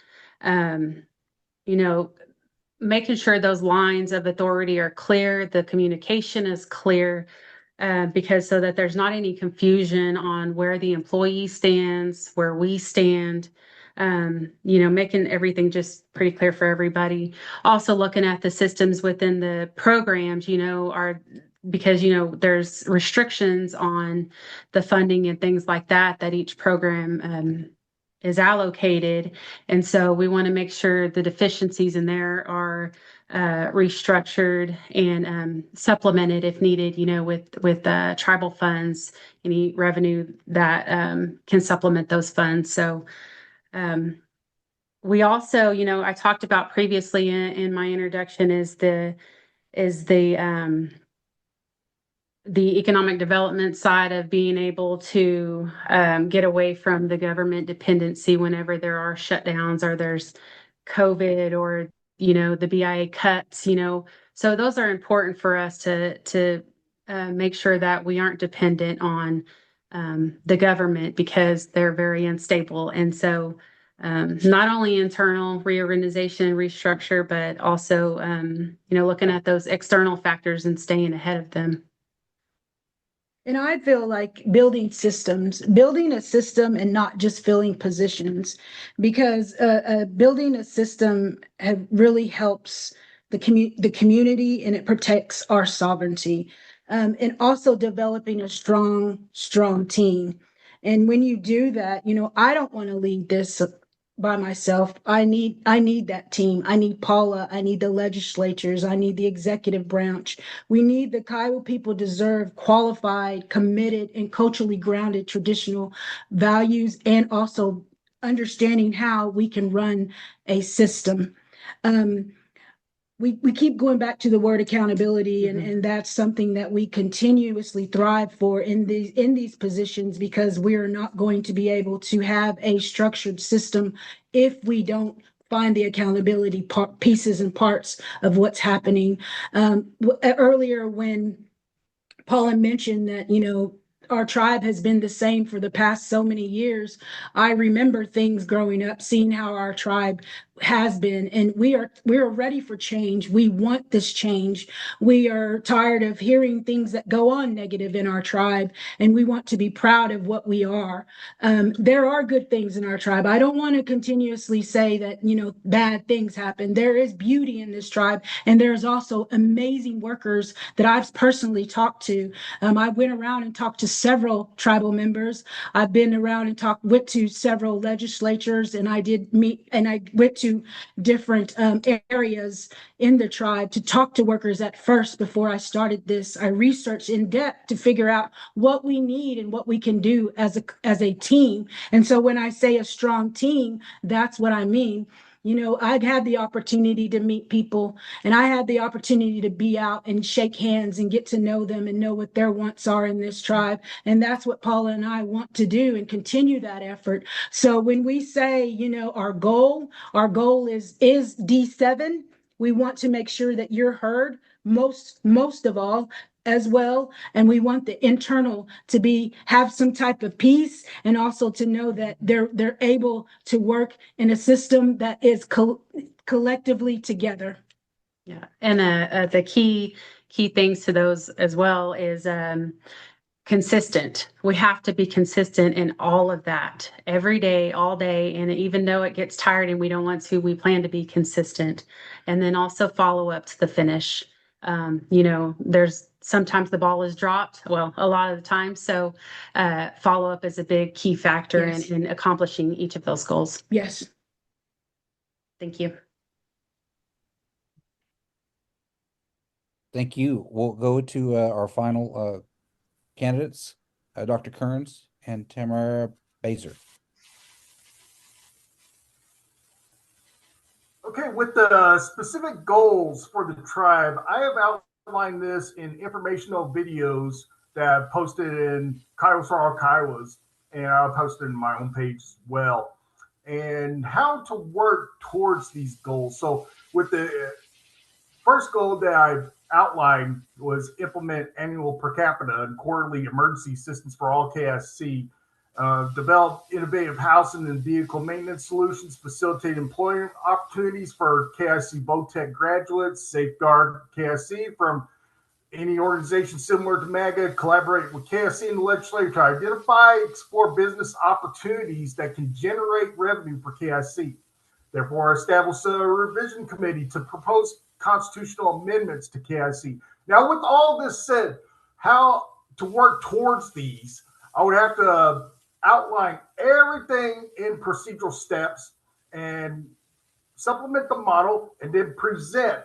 making sure those lines of authority are clear, the communication is clear, because so that there's not any confusion on where the employee stands, where we stand, making everything just pretty clear for everybody. Also looking at the systems within the programs, because there's restrictions on the funding and things like that each program is allocated. And so we want to make sure the deficiencies in there are restructured and supplemented if needed, with tribal funds, any revenue that can supplement those funds. So we also, I talked about previously in my introduction is the economic development side of being able to get away from the government dependency whenever there are shutdowns or there's COVID or, the BIA cuts, so those are important for us to make sure that we aren't dependent on the government, because they're very unstable. And so not only internal reorganization and restructure, but also, looking at those external factors and staying ahead of them. And I feel like building a system and not just filling positions, because building a system really helps the community, and it protects our sovereignty, and also developing a strong team. And when you do that, I don't want to lead this by myself. I need that team. I need Paula. I need the legislatures. I need the executive branch. We need the Kiowa people deserve qualified, committed, and culturally grounded traditional values, and also understanding how we can run a system. We keep going back to the word accountability, and that's something that we continuously thrive for in these positions, because we are not going to be able to have a structured system if we don't find the accountability pieces and parts of what's happening. Earlier when Paula mentioned that, our tribe has been the same for the past so many years. I remember things growing up, seeing how our tribe has been, and we're ready for change. We want this change. We are tired of hearing things that go on negative in our tribe, and we want to be proud of what we are. There are good things in our tribe. I don't want to continuously say that, bad things happen. There is beauty in this tribe, and there's also amazing workers that I've personally talked to. I went around and talked to several tribal members. I've been around and went to several legislatures, and I went to different areas in the tribe to talk to workers at first before I started this. I researched in depth to figure out what we need and what we can do as a team. And so when I say a strong team, that's what I mean. I've had the opportunity to meet people, and I had the opportunity to be out and shake hands and get to know them and know what their wants are in this tribe. And that's what Paula and I want to do, and continue that effort. So when we say, our goal is D7, we want to make sure that you're heard most of all as well. And we want the internal to have some type of peace, and also to know that they're able to work in a system that is collectively together. Yeah. And the key things to those as well is consistent. We have to be consistent in all of that every day, all day. And even though it gets tired and we don't want to, we plan to be consistent. And then also follow up to the finish. There's sometimes the ball is dropped. Well, a lot of the time. So follow up is a big key factor in accomplishing each of those goals. Yes. Thank you. Thank you. We'll go to our final candidates, Dr. Kearns and Tamara Baser. Okay, with the specific goals for the tribe, I have outlined this in informational videos that I've posted in Kiowa for All Kiowas, and I'll post it in my own page as well. And how to work towards these goals. So with the first goal that I've outlined was implement annual per capita and quarterly emergency assistance for all KIC, develop innovative housing and vehicle maintenance solutions, facilitate employment opportunities for KIC VOTEC graduates, safeguard KIC from any organization similar to MAGA, collaborate with KIC and the legislature to identify, explore business opportunities that can generate revenue for KIC. Therefore, establish a revision committee to propose constitutional amendments to KIC. Now, with all this said, how to work towards these, I would have to outline everything in procedural steps and supplement the model, and then present,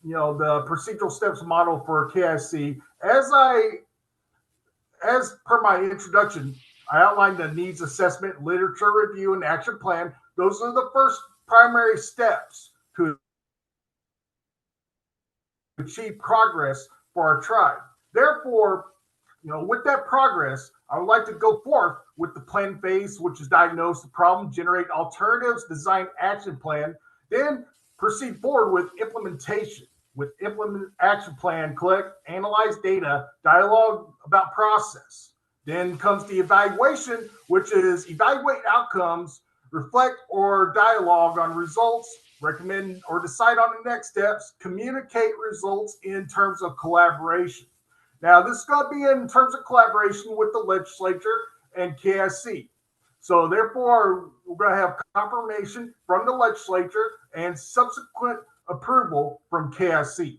the procedural steps model for KIC. As per my introduction, I outlined the needs assessment, literature review, and action plan. Those are the first primary steps to achieve progress for our tribe. Therefore, with that progress, I would like to go forth with the plan phase, which is diagnose the problem, generate alternatives, design action plan, then proceed forward with implementation. With implement action plan, collect, analyze data, dialogue about process. Then comes the evaluation, which is evaluate outcomes, reflect or dialogue on results, recommend or decide on the next steps, communicate results in terms of collaboration. Now, this is going to be in terms of collaboration with the legislature and KIC. So therefore, we're going to have confirmation from the legislature and subsequent approval from KIC.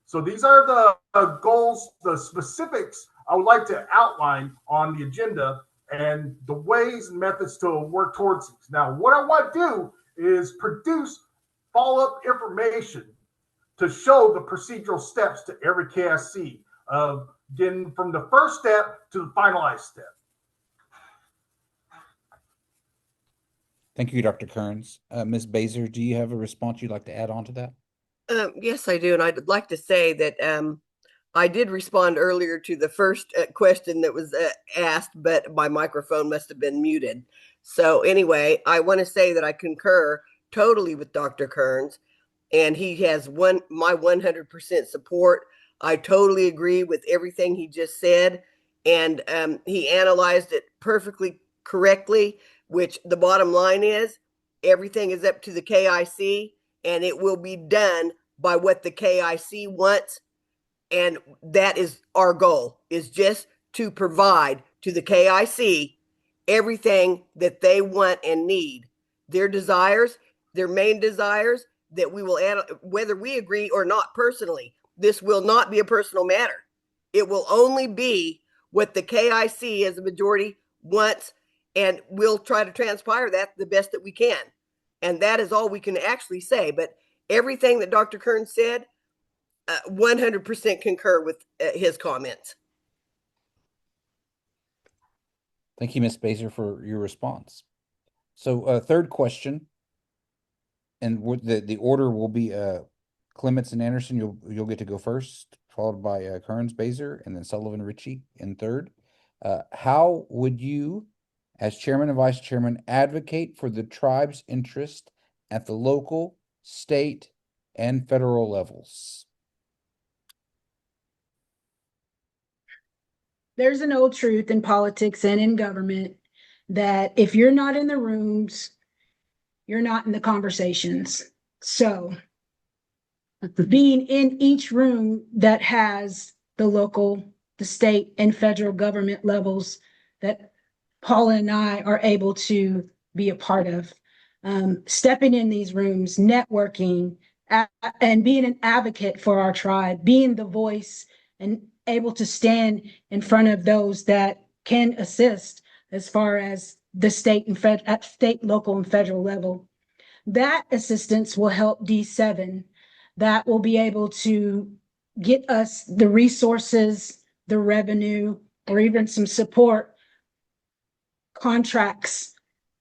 So these are the goals, the specifics I would like to outline on the agenda, and the ways and methods to work towards these. Now, what I want to do is produce follow-up information to show the procedural steps to every KIC of getting from the first step to the finalized step. Thank you, Dr. Kearns. Ms. Baser, do you have a response you'd like to add on to that? Yes, I do. And I'd like to say that I did respond earlier to the first question that was asked, but my microphone must have been muted. So anyway, I want to say that I concur totally with Dr. Kearns, and he has my 100% support. I totally agree with everything he just said, and he analyzed it perfectly correctly, which the bottom line is everything is up to the KIC, and it will be done by what the KIC wants. And that is our goal, is just to provide to the KIC everything that they want and need. Their desires, their main desires, that we will add, whether we agree or not personally. This will not be a personal matter. It will only be what the KIC as a majority wants, and we'll try to transpire that the best that we can. And that is all we can actually say. But everything that Dr. Kern said, 100% concur with his comments. Thank you, Ms. Baser, for your response. So third question, and the order will be Clements and Anderson. You'll get to go first, followed by Kearns, Baser, and then Sullivan, Ritchie in third. How would you, as chairman and vice chairman, advocate for the tribe's interest at the local, state, and federal levels? There's an old truth in politics and in government that if you're not in the rooms, you're not in the conversations. So being in each room that has the local, the state, and federal government levels that Paula and I are able to be a part of, stepping in these rooms, networking, and being an advocate for our tribe, being the voice and able to stand in front of those that can assist as far as the state and at state, local, and federal level. That assistance will help D7. That will be able to get us the resources, the revenue, or even some support contracts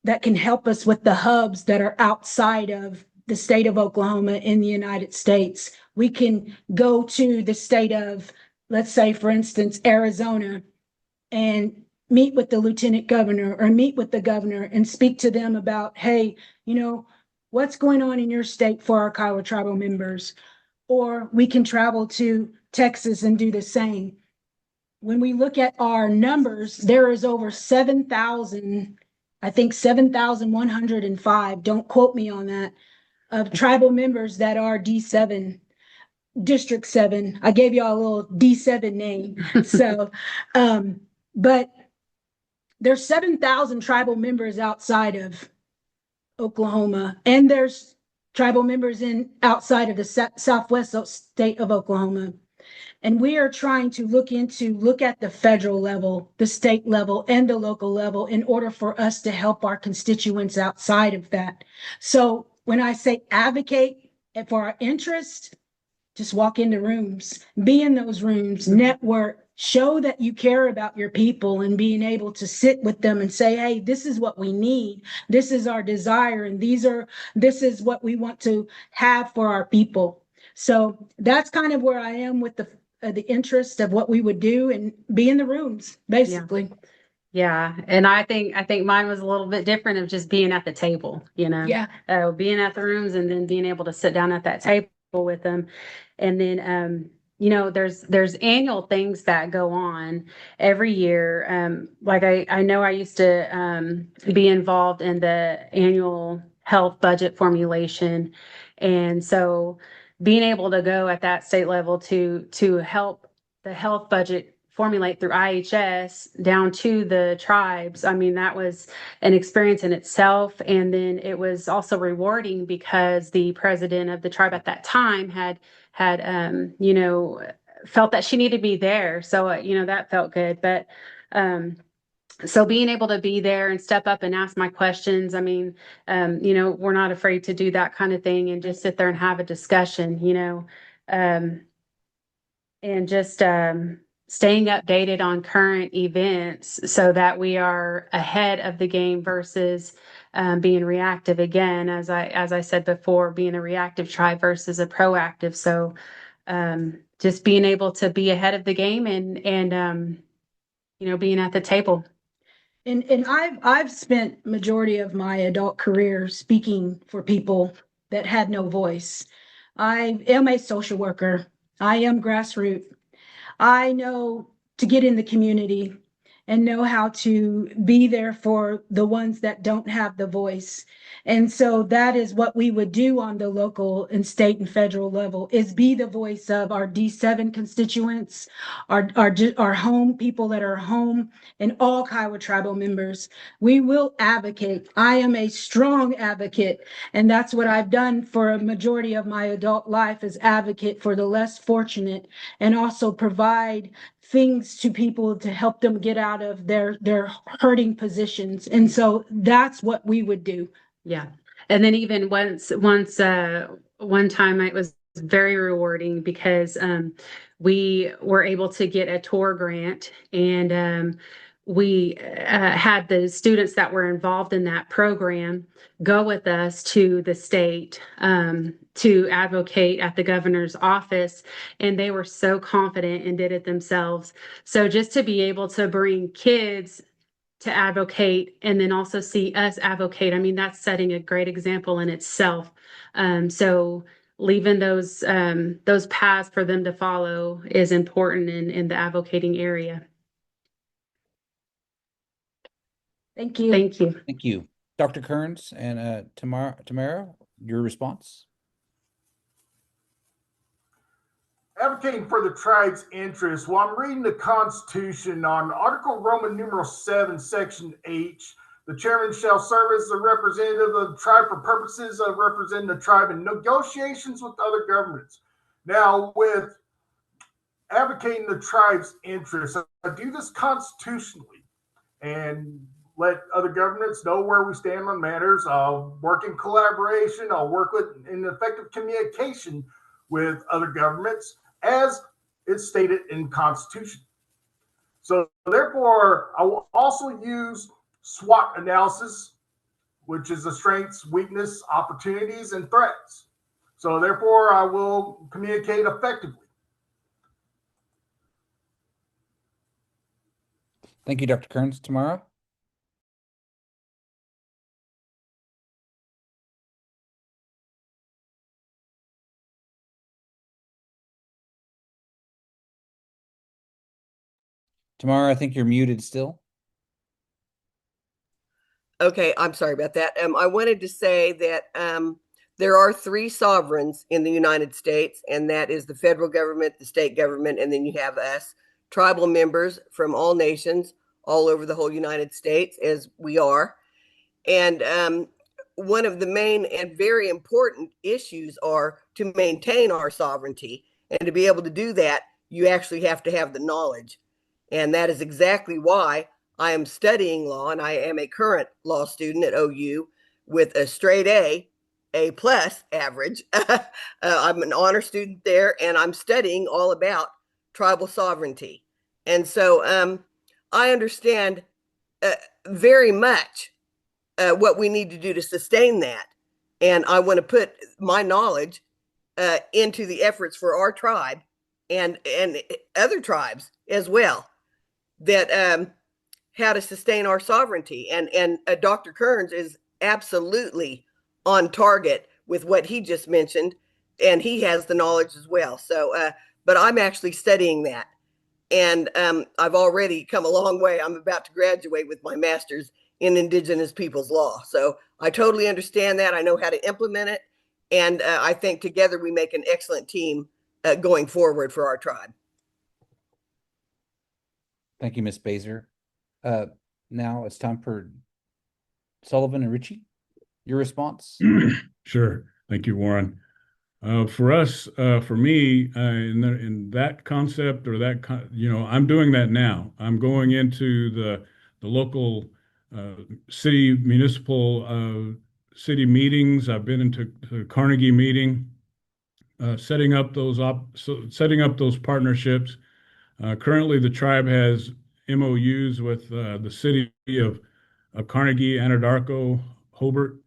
that can help us with the hubs that are outside of the state of Oklahoma in the United States. We can go to the state of, let's say, for instance, Arizona, and meet with the lieutenant governor or meet with the governor and speak to them about, hey, what's going on in your state for our Kiowa tribal members? Or we can travel to Texas and do the same. When we look at our numbers, there is over 7,000, I think 7,105, don't quote me on that, of tribal members that are D7, District 7. I gave y'all a little D7 name. So, but there's 7,000 tribal members outside of Oklahoma, and there's tribal members outside of the southwest state of Oklahoma. And we are trying to look at the federal level, the state level, and the local level in order for us to help our constituents outside of that. So when I say advocate for our interest, just walk into rooms, be in those rooms, network, show that you care about your people, and being able to sit with them and say, hey, this is what we need. This is our desire. And this is what we want to have for our people. So that's kind of where I am with the interest of what we would do and be in the rooms, basically. Yeah. And I think mine was a little bit different of just being at the table, Yeah. being at the rooms and then being able to sit down at that table with them. And then, there's annual things that go on every year. Like I know I used to be involved in the annual health budget formulation. And so being able to go at that state level to help the health budget formulate through IHS down to the tribes. I mean, that was an experience in itself. And then it was also rewarding because the president of the tribe at that time had felt that she needed to be there. So, that felt good. But, so being able to be there and step up and ask my questions, I mean, we're not afraid to do that kind of thing and just sit there and have a discussion, and just staying updated on current events so that we are ahead of the game versus being reactive again, as I said before, being a reactive tribe versus a proactive. So just being able to be ahead of the game and being at the table. And I've spent majority of my adult career speaking for people that had no voice. I am a social worker. I am grassroots. I know to get in the community and know how to be there for the ones that don't have the voice. And so that is what we would do on the local and state and federal level, is be the voice of our D7 constituents, our home people that are home, and all Kiowa tribal members. We will advocate. I am a strong advocate, and that's what I've done for a majority of my adult life, is advocate for the less fortunate and also provide things to people to help them get out of their hurting positions. And so that's what we would do. Yeah. And then even one time it was very rewarding because we were able to get a tour grant, and we had the students that were involved in that program go with us to the state to advocate at the governor's office, and they were so confident and did it themselves. So just to be able to bring kids to advocate and then also see us advocate, I mean, that's setting a great example in itself. So leaving those paths for them to follow is important in the advocating area. Thank you. Thank you. Thank you. Dr. Kearns and Tamara, your response? Advocating for the tribe's interests. Well, I'm reading the Constitution on Article Roman numeral 7, Section H. The chairman shall serve as the representative of the tribe for purposes of representing the tribe in negotiations with other governments. Now, with advocating the tribe's interests, I do this constitutionally and let other governments know where we stand on matters. I'll work in collaboration. I'll work in effective communication with other governments, as it's stated in the Constitution. So therefore, I will also use SWOT analysis, which is the strengths, weakness, opportunities, and threats. So therefore, I will communicate effectively. Thank you, Dr. Kearns. Tamara? Tamara, I think you're muted still. Okay, I'm sorry about that. I wanted to say that there are three sovereigns in the United States, and that is the federal government, the state government, and then you have us, tribal members from all nations all over the whole United States, as we are. And one of the main and very important issues are to maintain our sovereignty. And to be able to do that, you actually have to have the knowledge. And that is exactly why I am studying law, and I am a current law student at OU with a straight A plus average. I'm an honor student there, and I'm studying all about tribal sovereignty. And so I understand very much what we need to do to sustain that. And I want to put my knowledge into the efforts for our tribe and other tribes as well, that how to sustain our sovereignty. And Dr. Kearns is absolutely on target with what he just mentioned, and he has the knowledge as well. So, but I'm actually studying that. And I've already come a long way. I'm about to graduate with my master's in Indigenous Peoples Law. So I totally understand that. I know how to implement it. And I think together we make an excellent team going forward for our tribe. Thank you, Ms. Baser. Now it's time for Sullivan and Ritchie. Your response? Sure. Thank you, Warren. For us, for me, in that concept or that, I'm doing that now. I'm going into the local city municipal city meetings. I've been into the Carnegie meeting, setting up those partnerships. Currently, the tribe has MOUs with the city of Carnegie, Anadarko, Hobart.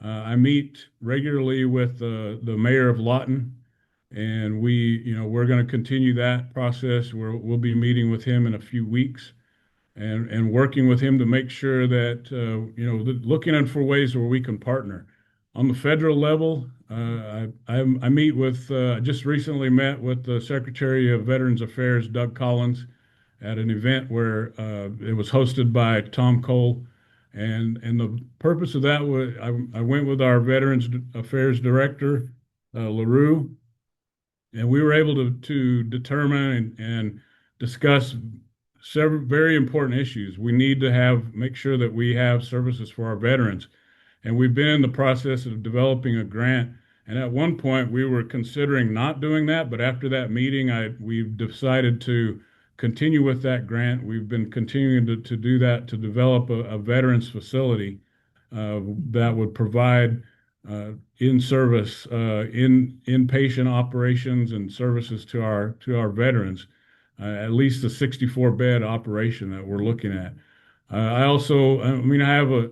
I meet regularly with the mayor of Lawton, and we're going to continue that process. We'll be meeting with him in a few weeks and working with him to make sure that, looking for ways where we can partner. On the federal level, I meet with, just recently met with the Secretary of Veterans Affairs, Doug Collins, at an event where it was hosted by Tom Cole. And the purpose of that was I went with our Veterans Affairs Director, LaRue, and we were able to determine and discuss several very important issues. We need to make sure that we have services for our veterans. And we've been in the process of developing a grant. And at one point, we were considering not doing that. But after that meeting, we've decided to continue with that grant. We've been continuing to do that, to develop a veterans facility that would provide in-service, inpatient operations and services to our veterans. At least a 64-bed operation that we're looking at. I also, I mean, I have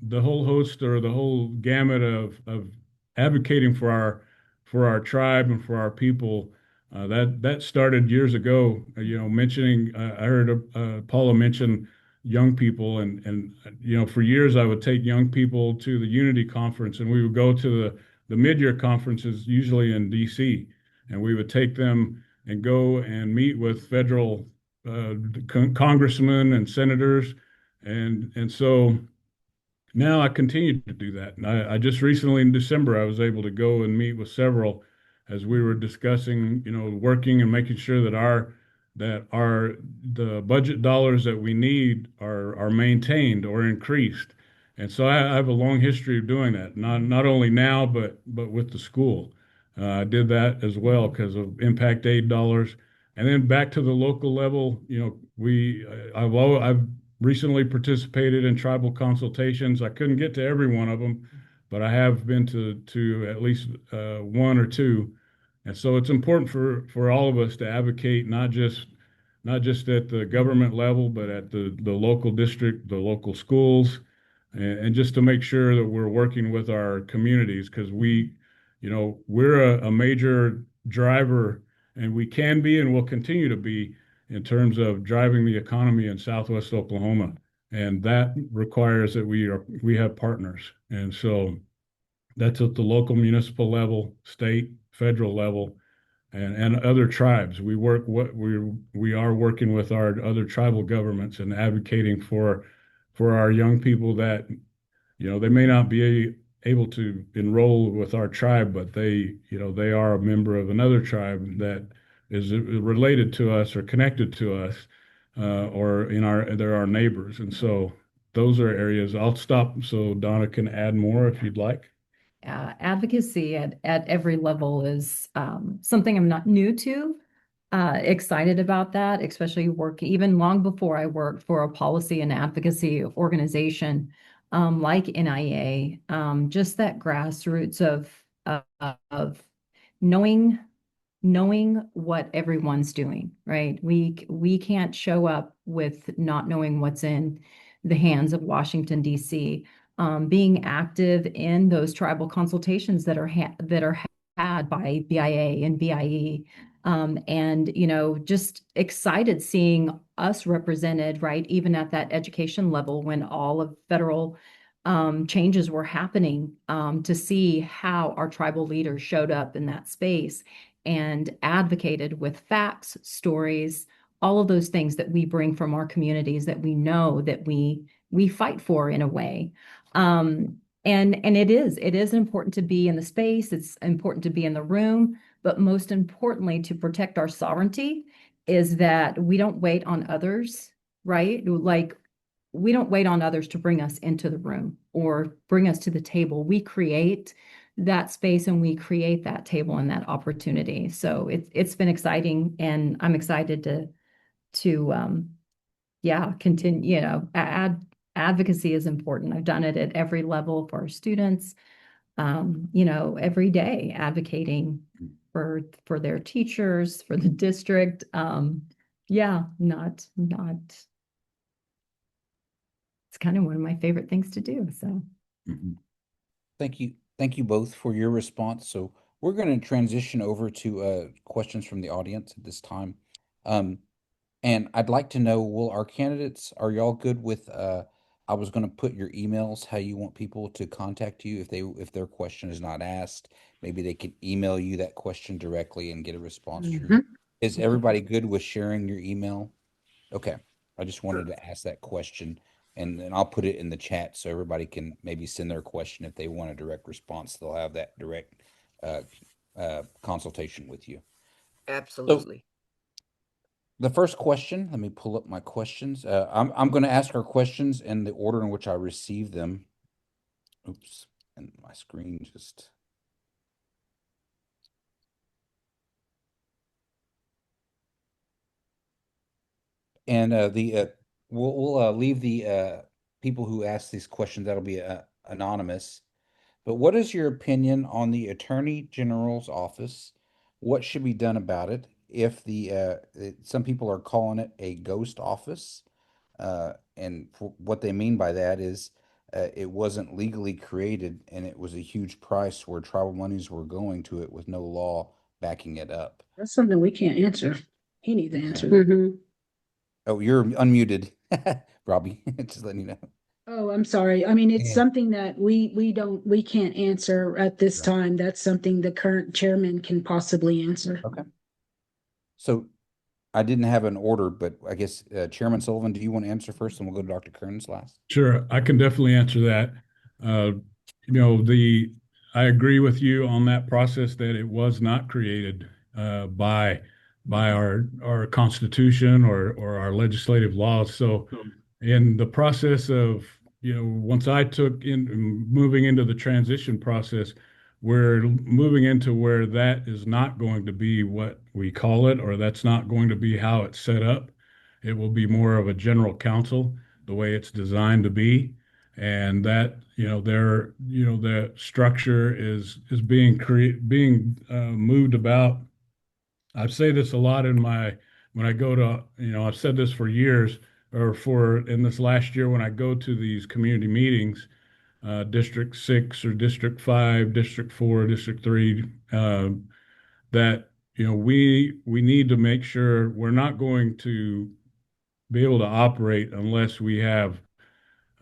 the whole host or the whole gamut of advocating for our tribe and for our people. That started years ago. Mentioning, I heard Paula mention young people, and for years I would take young people to the Unity Conference, and we would go to the mid-year conferences, usually in DC, and we would take them and go and meet with federal congressmen and senators. And so now I continue to do that. And I just recently in December, I was able to go and meet with several as we were discussing, working and making sure that the budget dollars that we need are maintained or increased. And so I have a long history of doing that, not only now, but with the school. I did that as well because of impact aid dollars. And then back to the local level, I've recently participated in tribal consultations. I couldn't get to every one of them, but I have been to at least one or two. And so it's important for all of us to advocate, not just at the government level, but at the local district, the local schools, and just to make sure that we're working with our communities because we're a major driver, and we can be and will continue to be in terms of driving the economy in Southwest Oklahoma. And that requires that we have partners. And so that's at the local municipal level, state, federal level, and other tribes. We are working with our other tribal governments and advocating for our young people that, they may not be able to enroll with our tribe, but they are a member of another tribe that is related to us or connected to us, or they're our neighbors. And so those are areas. I'll stop so Donna can add more if you'd like. Advocacy at every level is something I'm not new to. Excited about that, especially even long before I worked for a policy and advocacy organization like NIA. Just that grassroots of knowing what everyone's doing, right? We can't show up with not knowing what's in the hands of Washington, D.C. Being active in those tribal consultations that are had by BIA and BIE, and just excited seeing us represented, right? Even at that education level when all of federal changes were happening, to see how our tribal leaders showed up in that space and advocated with facts, stories, all of those things that we bring from our communities that we know that we fight for in a way. And it is important to be in the space. It's important to be in the room, but most importantly, to protect our sovereignty is that we don't wait on others, right? Like we don't wait on others to bring us into the room or bring us to the table. We create that space and we create that table and that opportunity. So it's been exciting, and I'm excited to continue. Advocacy is important. I've done it at every level for our students. Every day advocating for their teachers, for the district. It's kind of one of my favorite things to do. So Mhm. Thank you both for your response. So we're going to transition over to questions from the audience at this time. Um, and I'd like to know, will our candidates, are y'all good with I was going to put your emails, how you want people to contact you if their question is not asked, maybe they can email you that question directly and get a response to you. Mhm. Is everybody good with sharing your email? Okay. I just wanted to ask that question, and then I'll put it in the chat so everybody can maybe send their question if they want a direct response. They'll have that direct uh, consultation with you. So Absolutely. the first question, let me pull up my questions. I'm going to ask our questions in the order in which I received them. Oops, and my screen just. And we'll leave the people who ask these questions, that'll be anonymous. But what is your opinion on the Attorney General's office? What should be done about it? If some people are calling it a ghost office, and what they mean by that is it wasn't legally created and it was a huge price where tribal monies were going to it with no law backing it up. That's something we can't answer. He needs to answer. Mhm. Oh, you're unmuted, Robbie. Just letting you know. Oh, I'm sorry. I mean, it's Yeah. something that we can't answer at this Right. time. That's something the current chairman can possibly answer. Okay. So I didn't have an order, but I guess Chairman Sullivan, do you want to answer first, and we'll go to Dr. Kearns last? Sure, I can definitely answer that. Uh, I agree with you on that process that it was not created by our Constitution or our legislative laws. So, in the process of, once I took in moving into the transition process, we're moving into where that is not going to be what we call it, or that's not going to be how it's set up. It will be more of a general counsel, the way it's designed to be, and that the structure is being moved about. I say this a lot when I go to, I've said this for years, or for in this last year when I go to these community meetings, District 6 or District 5, District 4, District 3, that we need to make sure we're not going to be able to operate unless we have,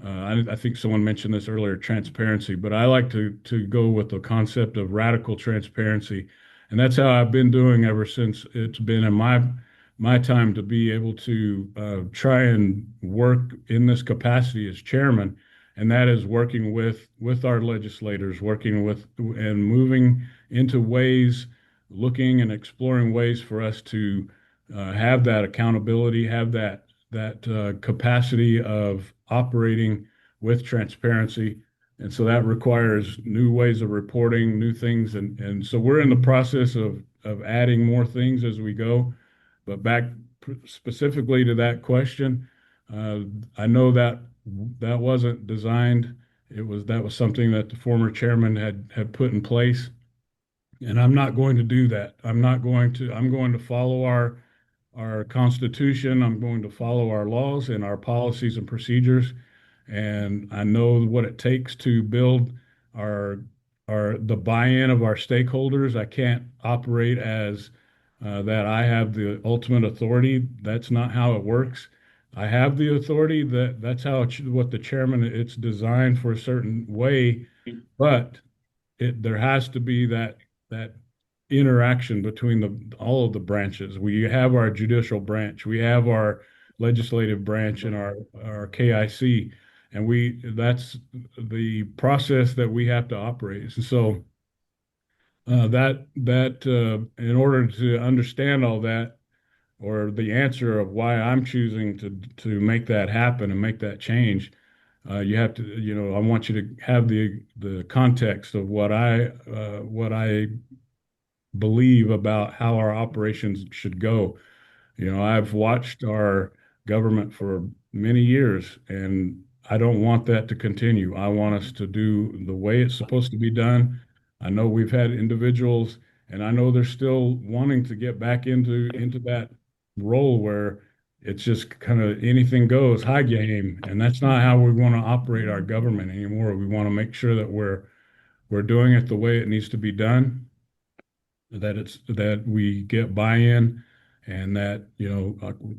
I think someone mentioned this earlier, transparency, but I like to go with the concept of radical transparency, and that's how I've been doing ever since it's been in my time to be able to try and work in this capacity as chairman, and that is working with our legislators, working with and moving into ways, looking and exploring ways for us to have that accountability, have that capacity of operating with transparency. And so that requires new ways of reporting, new things. And so we're in the process of adding more things as we go. But back specifically to that question, uh, I know that that wasn't designed. That was something that the former chairman had put in place. And I'm not going to do that. I'm going to follow our Constitution. I'm going to follow our laws and our policies and procedures. And I know what it takes to build our the buy-in of our stakeholders. I can't operate as that I have the ultimate authority. That's not how it works. I have the authority. That's how what the chairman. It's designed for a certain way, but there has to be that interaction between all of the branches. We have our judicial branch, we have our legislative branch, and our KIC, and that's the process that we have to operate. And so in order to understand all that, or the answer of why I'm choosing to make that happen and make that change, you have to, I want you to have the context of what I believe about how our operations should go. I've watched our government for many years, and I don't want that to continue. I want us to do the way it's supposed to be done. I know we've had individuals, and I know they're still wanting to get back into that role where it's just kind of anything goes, high game, and that's not how we want to operate our government anymore. We want to make sure that we're doing it the way it needs to be done, that we get buy-in, and that,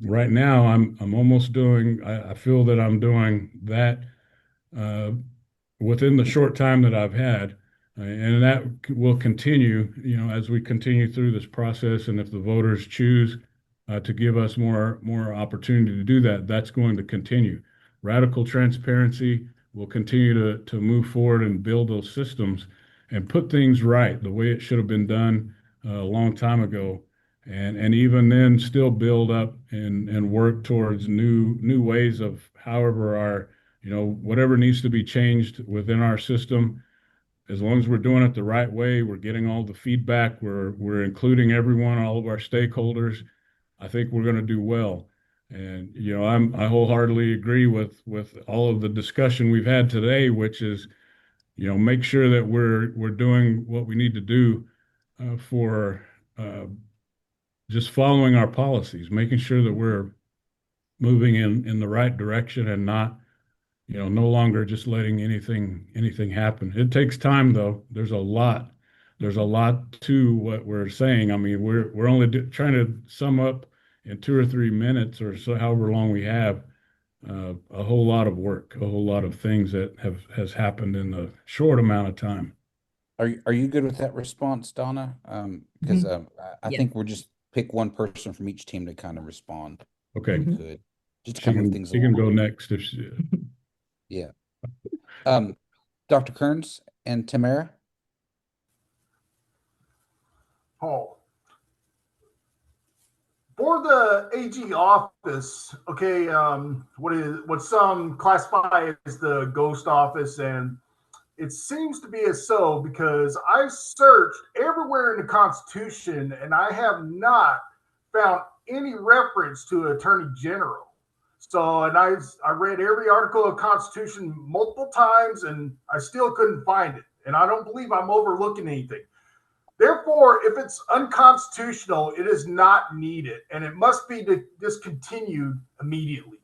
right now I'm almost doing, I feel that I'm doing that uh, within the short time that I've had. And that will continue, as we continue through this process. And if the voters choose to give us more opportunity to do that, that's going to continue. Radical transparency will continue to move forward and build those systems and put things right the way it should have been done a long time ago. And even then still build up and work towards new ways of however our, whatever needs to be changed within our system. As long as we're doing it the right way, we're getting all the feedback, we're including everyone, all of our stakeholders, I think we're going to do well. And I wholeheartedly agree with all of the discussion we've had today, which is, make sure that we're doing what we need to do for just following our policies, making sure that we're moving in the right direction and not, no longer just letting anything happen. It takes time, though. There's a lot to what we're saying. I mean, we're only trying to sum up in 2 or 3 minutes or so, however long we have, a whole lot of work, a whole lot of things that has happened in a short amount of time. Are you good with that response, Donna? Because I Yeah. think we'll just pick one person from each team to kind of respond. Okay. If we Mhm. could. Just to She kind of move can, things she can go along. next if she. Yeah. Dr. Kearns and Tamara? Paul. For the AG office, okay, what some classify as the ghost office, and it seems to be as so because I searched everywhere in the Constitution and I have not found any reference to Attorney General. So, and I read every article of Constitution multiple times and I still couldn't find it. And I don't believe I'm overlooking anything. Therefore, if it's unconstitutional, it is not needed and it must be discontinued immediately.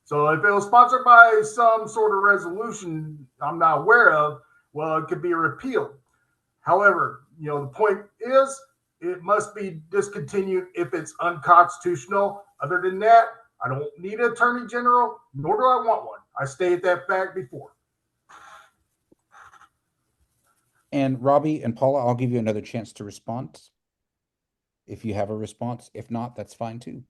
So if it was sponsored by some sort of resolution I'm not aware of, well, it could be repealed. However, the point is it must be discontinued if it's unconstitutional. Other than that, I don't need an attorney general, nor do I want one. I stated that fact before. And Robbie and Paula, I'll give you another chance to respond if you have a response. If not, that's fine too.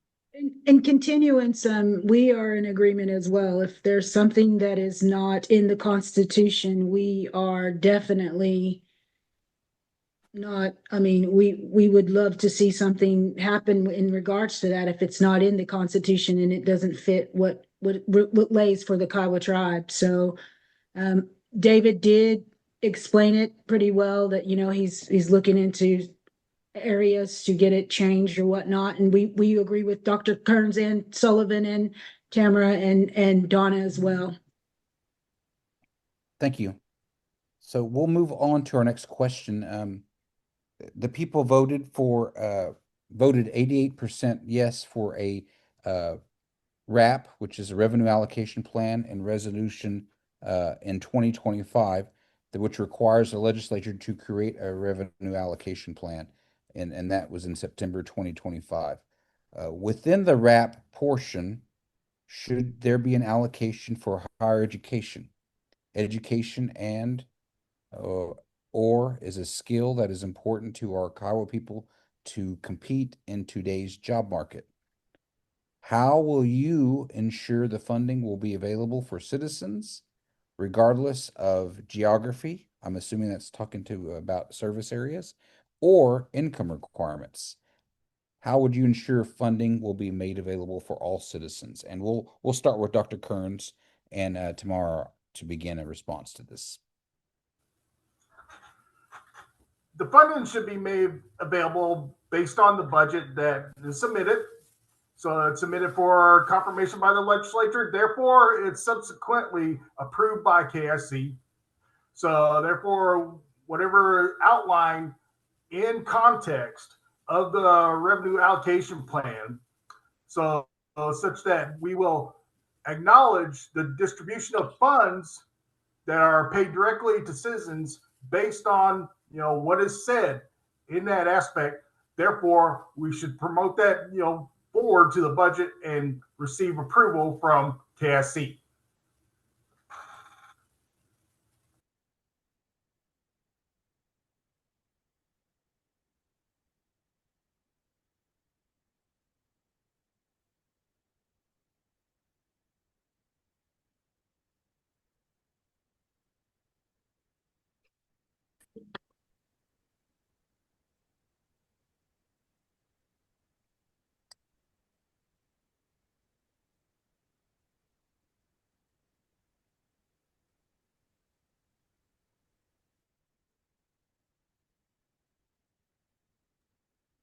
In continuance, we are in agreement as well. If there's something that is not in the Constitution, we are definitely not, I mean, we would love to see something happen in regards to that if it's not in the Constitution and it doesn't fit what lays for the Kiowa tribe. So David did explain it pretty well that, he's looking into areas to get it changed or whatnot. And we agree with Dr. Kearns and Sullivan and Tamara and Donna as well. Thank you. So we'll move on to our next question. The people voted 88% yes for a RAP, which is a revenue allocation plan and resolution in 2025, which requires the legislature to create a revenue allocation plan. And that was in September 2025. Within the RAP portion, should there be an allocation for higher education and or is a skill that is important to our Kiowa people to compete in today's job market? How will you ensure the funding will be available for citizens regardless of geography? I'm assuming that's talking about service areas or income requirements. How would you ensure funding will be made available for all citizens? And we'll start with Dr. Kearns and Tamara to begin a response to this. The funding should be made available based on the budget that is submitted. So it's submitted for confirmation by the legislature. Therefore, it's subsequently approved by KIC. So therefore, whatever outline in context of the revenue allocation plan. So such that we will acknowledge the distribution of funds that are paid directly to citizens based on what is said in that aspect. Therefore, we should promote that forward to the budget and receive approval from KIC.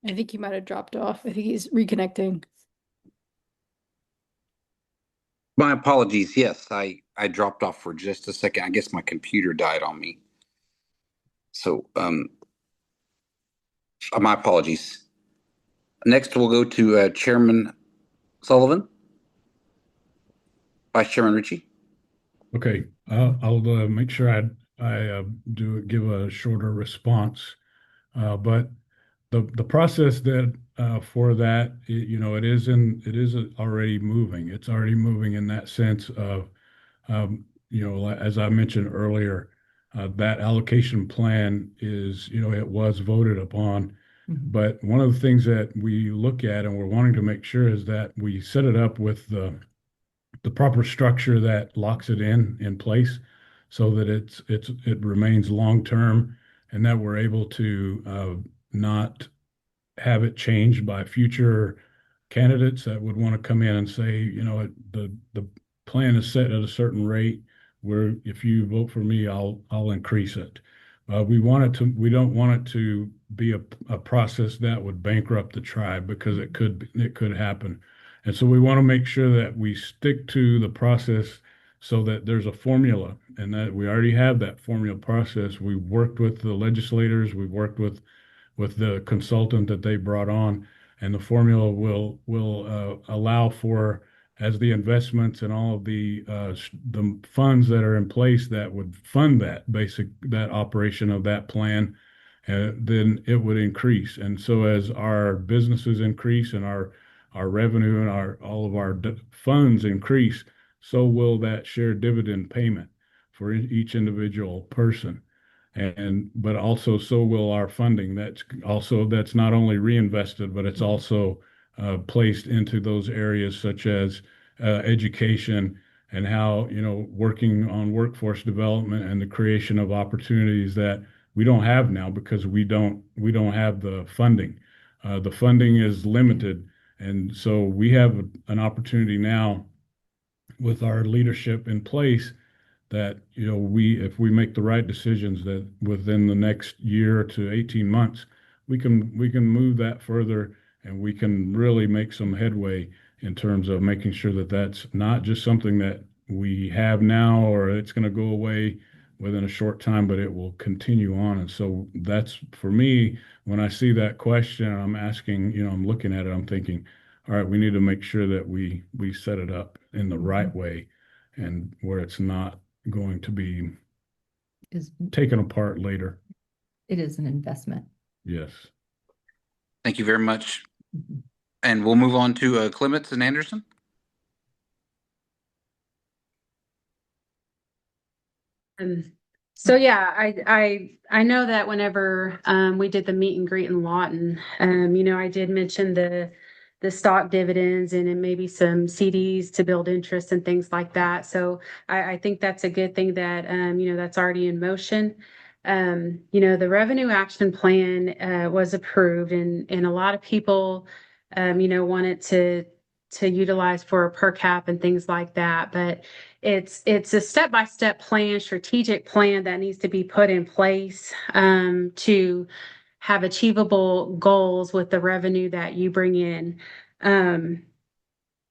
I think he might have dropped off. I think he's reconnecting. My apologies. Yes, I dropped off for just a second. I guess my computer died on me. So, my apologies. Next, we'll go to Chairman Sullivan. Vice Chairman Ritchie. Okay, I'll make sure I give a shorter response, but the process that for that, it is already moving. It's already moving in that sense of, as I mentioned earlier, that allocation plan is, it was voted upon. But one of the things that we look at and we're wanting to make sure is that we set it up with the proper structure that locks it in place so that it remains long term and that we're able to not have it changed by future candidates that would want to come in and say, the plan is set at a certain rate where if you vote for me, I'll increase it. We don't want it to be a process that would bankrupt the tribe because it could happen. And so we want to make sure that we stick to the process so that there's a formula and that we already have that formula process. We've worked with the legislators, we've worked with the consultant that they brought on, and the formula will allow for, as the investments and all of the funds that are in place that would fund that operation of that plan, then it would increase. And so as our businesses increase and our revenue and all of our funds increase, so will that shared dividend payment for each individual person. But also so will our funding. That's not only reinvested, but it's also placed into those areas such as education and how, working on workforce development and the creation of opportunities that we don't have now because we don't have the funding. The funding is limited. And so we have an opportunity now with our leadership in place that, if we make the right decisions that within the next year to 18 months, we can move that further and we can really make some headway in terms of making sure that that's not just something that we have now or it's going to go away within a short time, but it will continue on. And so that's, for me, when I see that question, I'm asking, I'm looking at it, I'm thinking, all right, we need to make sure that we set it up in the right way and where it's not going to be taken apart later. It is an investment. Yes. Thank you very much. And we'll move on to ClementsAnderson. So yeah, I know that whenever we did the meet and greet in Lawton, I did mention the stock dividends and then maybe some CDs to build interest and things like that. So I think that's a good thing that that's already in motion. The revenue action plan was approved and a lot of people wanted to utilize for a per cap and things like that. But it's a step-by-step plan, strategic plan that needs to be put in place to have achievable goals with the revenue that you bring in. And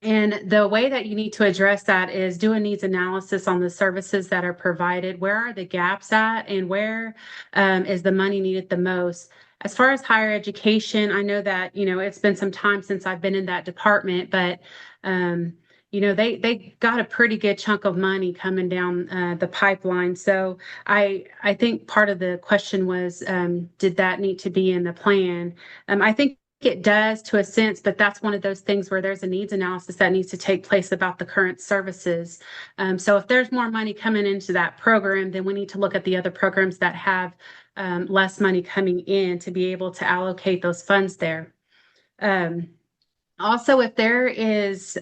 the way that you need to address that is do a needs analysis on the services that are provided. Where are the gaps at and where is the money needed the most? As far as higher education, I know that, it's been some time since I've been in that department, but, they got a pretty good chunk of money coming down the pipeline. So I think part of the question was, did that need to be in the plan? I think it does to a sense, but that's one of those things where there's a needs analysis that needs to take place about the current services. So if there's more money coming into that program, then we need to look at the other programs that have less money coming in to be able to allocate those funds there. Also, if there is,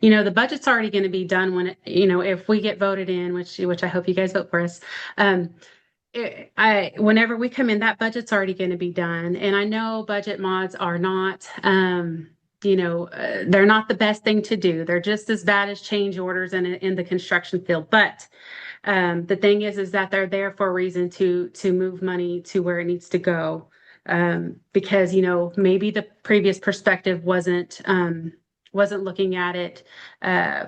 the budget's already going to be done when, if we get voted in, which I hope you guys vote for us. Whenever we come in, that budget's already going to be done. And I know budget mods are not, they're not the best thing to do. They're just as bad as change orders in the construction field. But the thing is that they're there for a reason to move money to where it needs to go. Because, maybe the previous perspective wasn't looking at it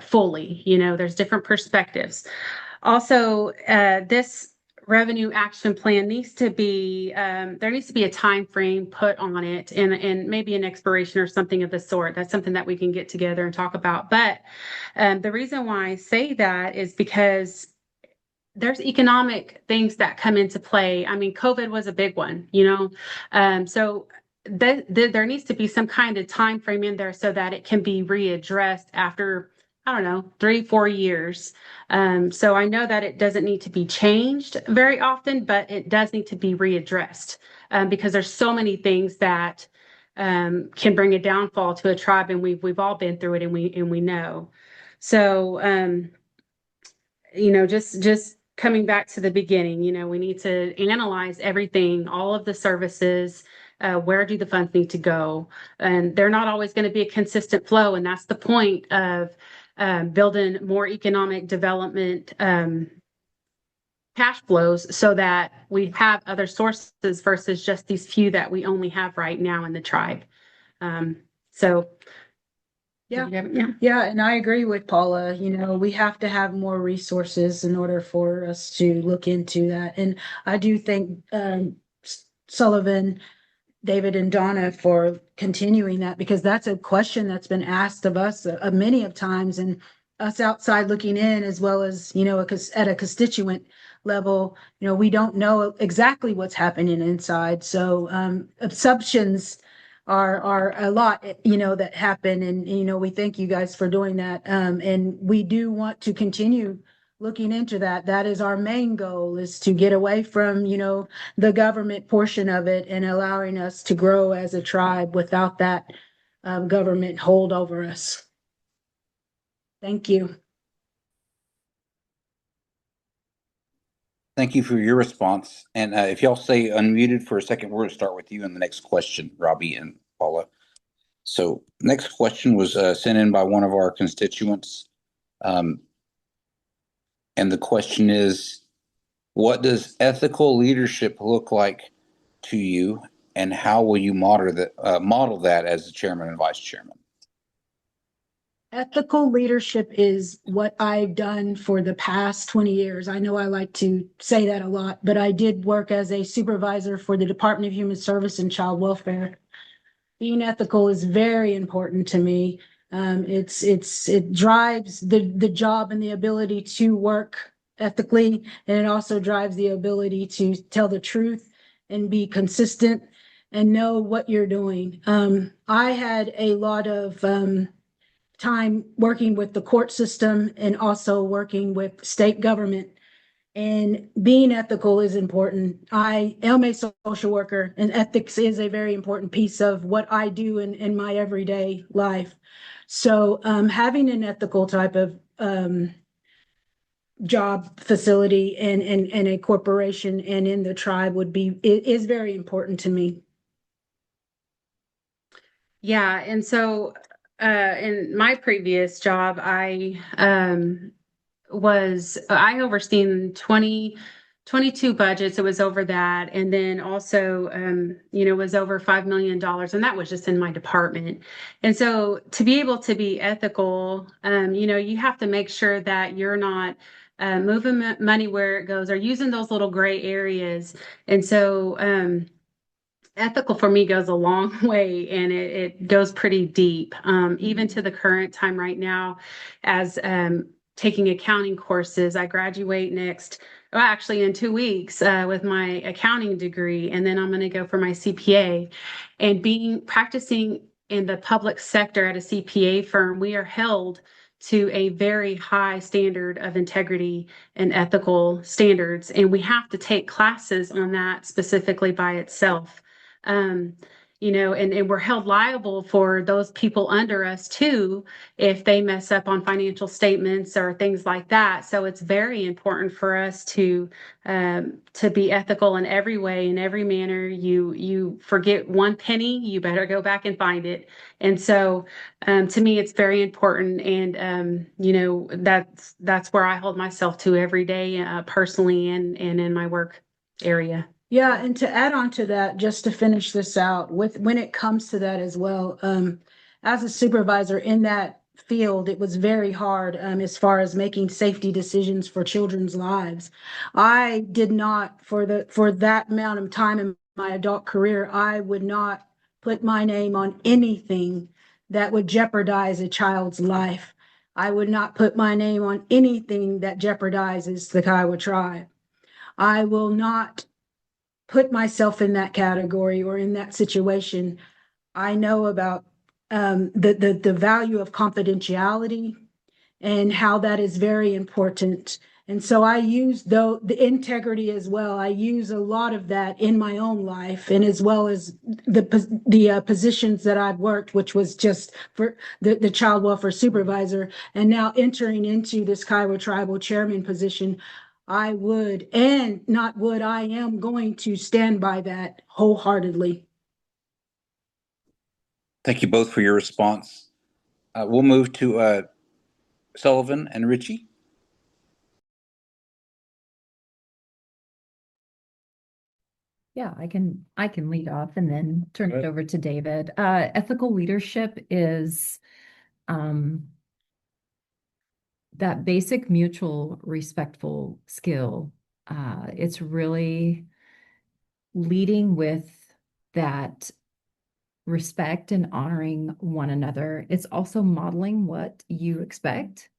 fully. There's different perspectives. Also, this revenue action plan needs to be, there needs to be a time frame put on it and maybe an expiration or something of the sort. That's something that we can get together and talk about. But the reason why I say that is because there's economic things that come into play. I mean, COVID was a big one, so there needs to be some kind of time frame in there so that it can be readdressed after, I don't know, 3-4 years. So I know that it doesn't need to be changed very often, but it does need to be readdressed because there's so many things that can bring a downfall to a tribe, and we've all been through it, and we know. So just coming back to the beginning, we need to analyze everything, all of the services. Where do the funds need to go? And they're not always going to be a consistent flow. And that's the point of building more economic development cash flows so that we have other sources versus just these few that we only have right now in the tribe. Yeah, and I agree with Paula. We have to have more resources in order for us to look into that. And I do thank Sullivan, David, and Donna for continuing that, because that's a question that's been asked of us many of times, and us outside looking in, as well as, at a constituent level, we don't know exactly what's happening inside. So assumptions are a lot, that happen. And, we thank you guys for doing that. And we do want to continue looking into that. That is our main goal, is to get away from, the government portion of it and allowing us to grow as a tribe without that government hold over us. Thank you. Thank you for your response. And if y'all stay unmuted for a second, we're going to start with you in the next question, Robbie and Paula. So next question was sent in by one of our constituents. And the question is, what does ethical leadership look like to you, and how will you model that as the chairman and vice chairman? Ethical leadership is what I've done for the past 20 years. I know I like to say that a lot, but I did work as a supervisor for the Department of Human Service and Child Welfare. Being ethical is very important to me. It drives the job and the ability to work ethically, and it also drives the ability to tell the truth and be consistent and know what you're doing. I had a lot of time working with the court system and also working with state government, and being ethical is important. I am a social worker, and ethics is a very important piece of what I do in my everyday life. So having an ethical type of job facility and a corporation and in the tribe is very important to me. Yeah, and so in my previous job, I overseen 22 budgets. It was over that. And then also, was over $5 million. And that was just in my department. And so to be able to be ethical, you have to make sure that you're not moving money where it goes, or using those little gray areas. And so, ethical for me goes a long way, and it goes pretty deep, even to the current time right now as taking accounting courses. I graduate well, actually in 2 weeks with my accounting degree, and then I'm going to go for my CPA. And practicing in the public sector at a CPA firm, we are held to a very high standard of integrity and ethical standards, and we have to take classes on that specifically by itself. um, and we're held liable for those people under us too, if they mess up on financial statements or things like that. So it's very important for us to be ethical in every way, in every manner. You forget one penny, you better go back and find it. And so, to me, it's very important. And, that's where I hold myself to every day, personally and in my work area. Yeah, and to add on to that, just to finish this out, with when it comes to that as well, as a supervisor in that field, it was very hard as far as making safety decisions for children's lives. I did not, for that amount of time in my adult career, I would not put my name on anything that would jeopardize a child's life. I would not put my name on anything that jeopardizes the Kiowa tribe. I will not put myself in that category or in that situation. I know about the value of confidentiality and how that is very important. And so I use the integrity as well. I use a lot of that in my own life, and as well as the positions that I've worked, which was just for the child welfare supervisor, and now entering into this Kiowa tribal chairman position. I would, and not would, I am going to stand by that wholeheartedly. Thank you both for your response. We'll move to Sullivan and Richie. Yeah, I can lead off and then turn it Right. over to David. Ethical leadership is that basic mutual respectful skill. It's really leading with that respect and honoring one another. It's also modeling what you expect,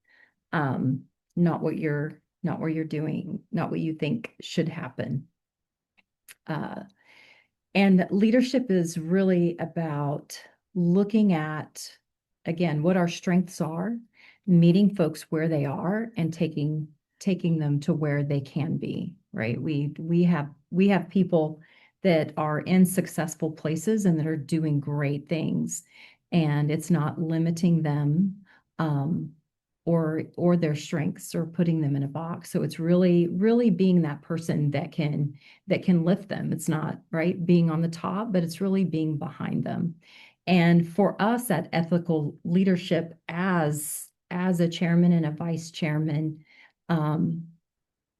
not what you're doing, not what you think should happen. And leadership is really about looking at, again, what our strengths are, meeting folks where they are, and taking them to where they can be, right? We have people that are in successful places and that are doing great things, and it's not limiting them or their strengths or putting them in a box. So it's really being that person that can lift them. It's not right being on the top, but it's really being behind them. And for us at ethical leadership, as a chairman and a vice chairman,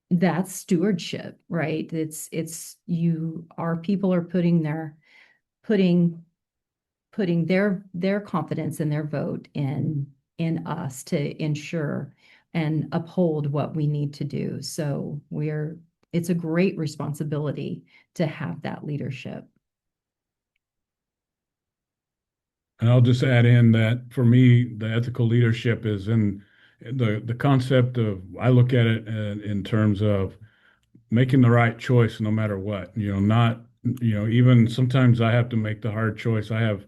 that's stewardship, right? Our people are putting their confidence and their vote in us to ensure and uphold what we need to do. So it's a great responsibility to have that leadership. And I'll just add in that for me, the ethical leadership is in the concept of, I look at it in terms of making the right choice no matter what, not, even sometimes I have to make the hard choice. I have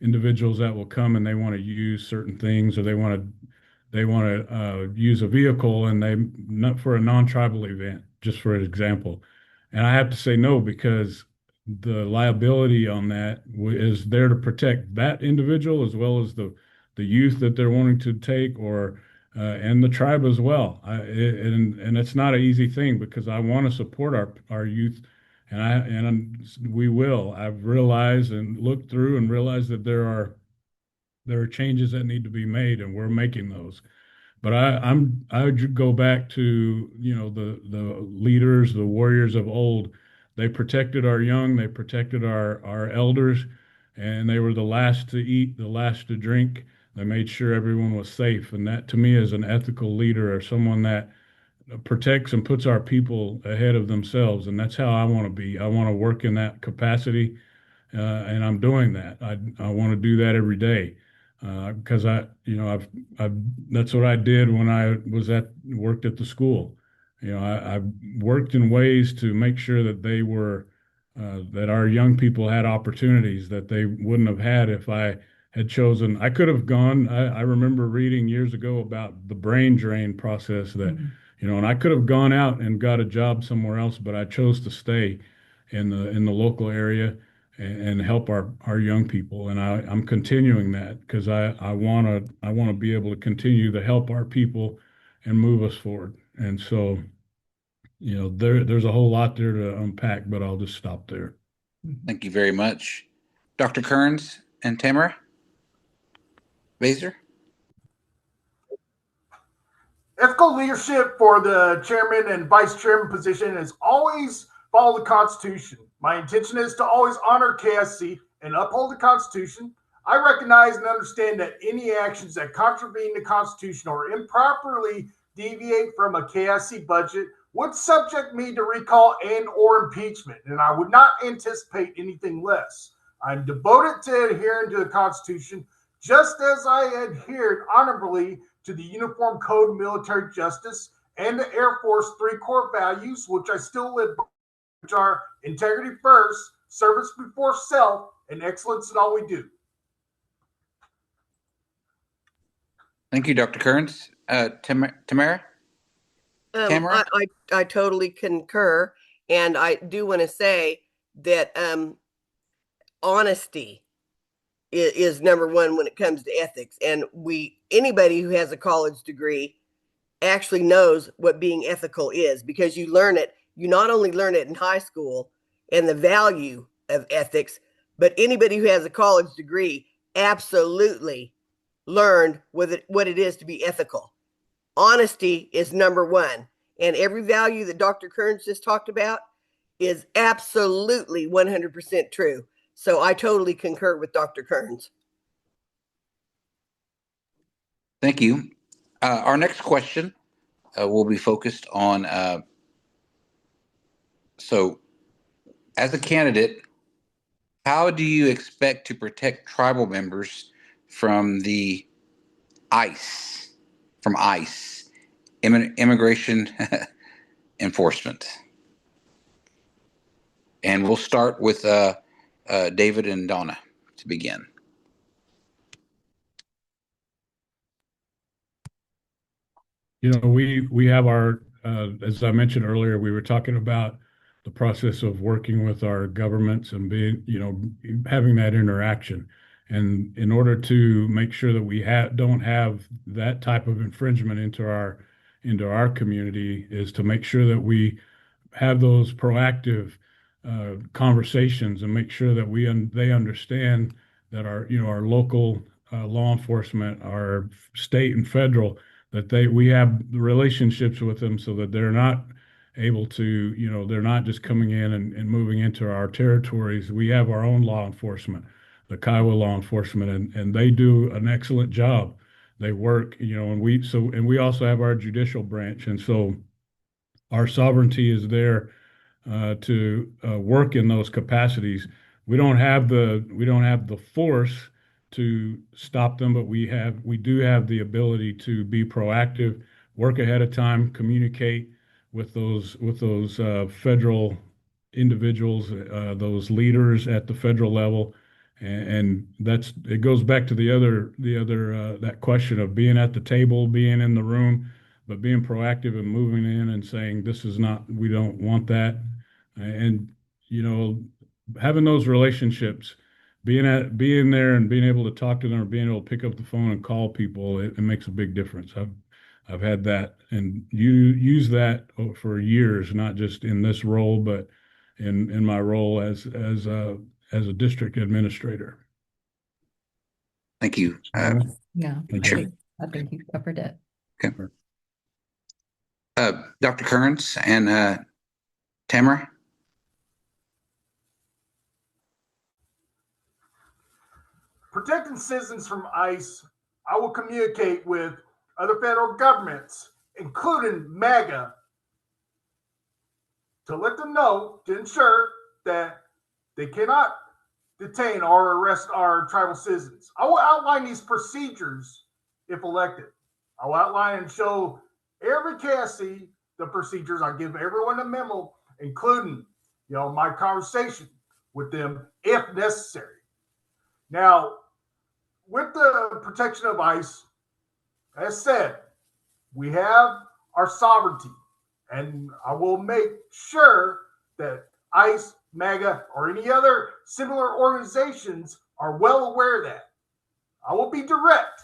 individuals that will come and they want to use certain things, or they want to use a vehicle, and they not for a non-tribal event, just for an example. And I have to say no, because the liability on that is there to protect that individual as well as the youth that they're wanting to take, or and the tribe as well. And it's not an easy thing, because I want to support our youth, and we will. I've realized and looked through and realized that there are changes that need to be made, and we're making those. But I would go back to, the leaders, the warriors of old. They protected our young, they protected our elders, and they were the last to eat, the last to drink. They made sure everyone was safe. And that, to me, is an ethical leader, or someone that protects and puts our people ahead of themselves. And that's how I want to be. I want to work in that capacity, and I'm doing that. I want to do that every day, because I've that's what I did when I worked at the school. I worked in ways to make sure that that our young people had opportunities that they wouldn't have had if I had chosen. I could have gone. I remember reading years ago about the brain drain process that, and I could have gone out and got a job somewhere else, but I chose to stay in the local area and help our young people. And I'm continuing that because I want to be able to continue to help our people and move us forward. And so, there's a whole lot there to unpack, but I'll just stop there. Thank you very much. Dr. Kearns and Tamara Baser? Ethical leadership for the chairman and vice chairman position is always follow the Constitution. My intention is to always honor KIC and uphold the Constitution. I recognize and understand that any actions that contravene the Constitution or improperly deviate from a KIC budget would subject me to recall and or impeachment, and I would not anticipate anything less. I'm devoted to adhering to the Constitution, just as I adhered honorably to the Uniform Code of Military Justice and the Air Force 3 core values, which I still live by, which are integrity first, service before self, and excellence in all we do. Thank you, Dr. Kearns. Tamara? Tamara? I totally concur. And I do want to say that honesty is number one when it comes to ethics. And anybody who has a college degree actually knows what being ethical is, because you learn it. You not only learn it in high school and the value of ethics, but anybody who has a college degree absolutely learned what it is to be ethical. Honesty is number one. And every value that Dr. Kearns just talked about is absolutely 100% true. So I totally concur with Dr. Kearns. Thank you. Our next question will be focused on, so as a candidate, how do you expect to protect tribal members from the ICE, immigration enforcement? And we'll start with David and Donna to begin. We have our, as I mentioned earlier, we were talking about the process of working with our governments and having that interaction. And in order to make sure that we don't have that type of infringement into our community, is to make sure that we have those proactive conversations and make sure that they understand that our local law enforcement, our state and federal, that we have relationships with them so that they're not able to, they're not just coming in and moving into our territories. We have our own law enforcement, the Kiowa law enforcement, and they do an excellent job. They work, and we also have our judicial branch. And so our sovereignty is there to work in those capacities. We don't have the force to stop them, but we do have the ability to be proactive, work ahead of time, communicate with those federal individuals, those leaders at the federal level, and it goes back to the other that question of being at the table, being in the room, but being proactive and moving in and saying we don't want that, and having those relationships, being there and being able to talk to them, or being able to pick up the phone and call people, it makes a big difference. I've had that and use that for years, not just in this role, but in my role as a district administrator. Thank you. Yeah, Sure. I think you covered it. Okay. Dr. Kearns and Tamara? Protecting citizens from ICE, I will communicate with other federal governments including MAGA, to let them know, to ensure that they cannot detain or arrest our tribal citizens. I will outline these procedures if elected. I will outline and show every KIC the procedures. I give everyone a memo, including, my conversation with them if necessary. Now, with the protection of ICE, as said, we have our sovereignty, and I will make sure that ICE, MAGA, or any other similar organizations are well aware of that. I will be direct,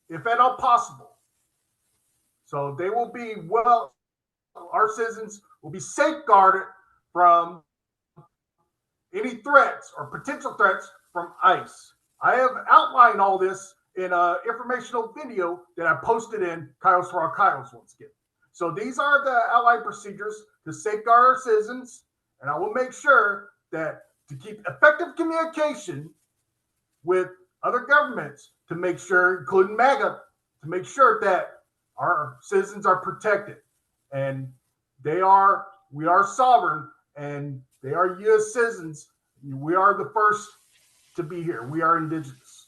if at all possible. So they will be our citizens will be safeguarded from any threats or potential threats from ICE. I have outlined all this in an informational video that I posted in Kiowa for All Kiowas once again. So these are the outlined procedures to safeguard our citizens, and I will make sure that to keep effective communication with other governments to make sure, including MAGA, to make sure that our citizens are protected. And we are sovereign, and they are U.S. citizens. We are the first to be here. We are indigenous.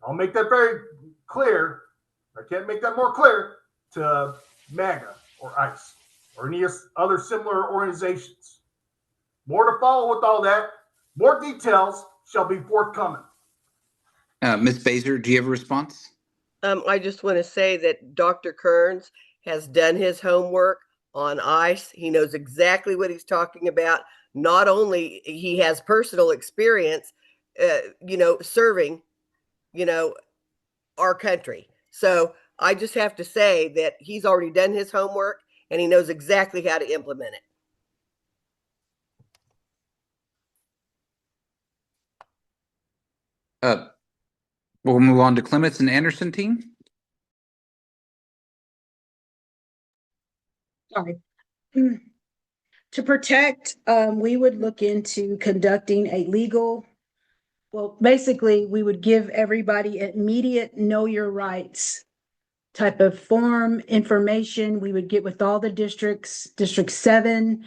I'll make that very clear. I can't make that more clear to MAGA or ICE or any other similar organizations. More to follow with all that. More details shall be forthcoming. Ms. Baser, do you have a response? I just want to say that Dr. Kearns has done his homework on ICE. He knows exactly what he's talking about. Not only he has personal experience, serving, our country. So I just have to say that he's already done his homework and he knows exactly how to implement it. We'll move on to Clements and Anderson team. Sorry. To protect, we would look into conducting a legal, basically, we would give everybody immediate know your rights type of form information. We would get with all the districts, District 7,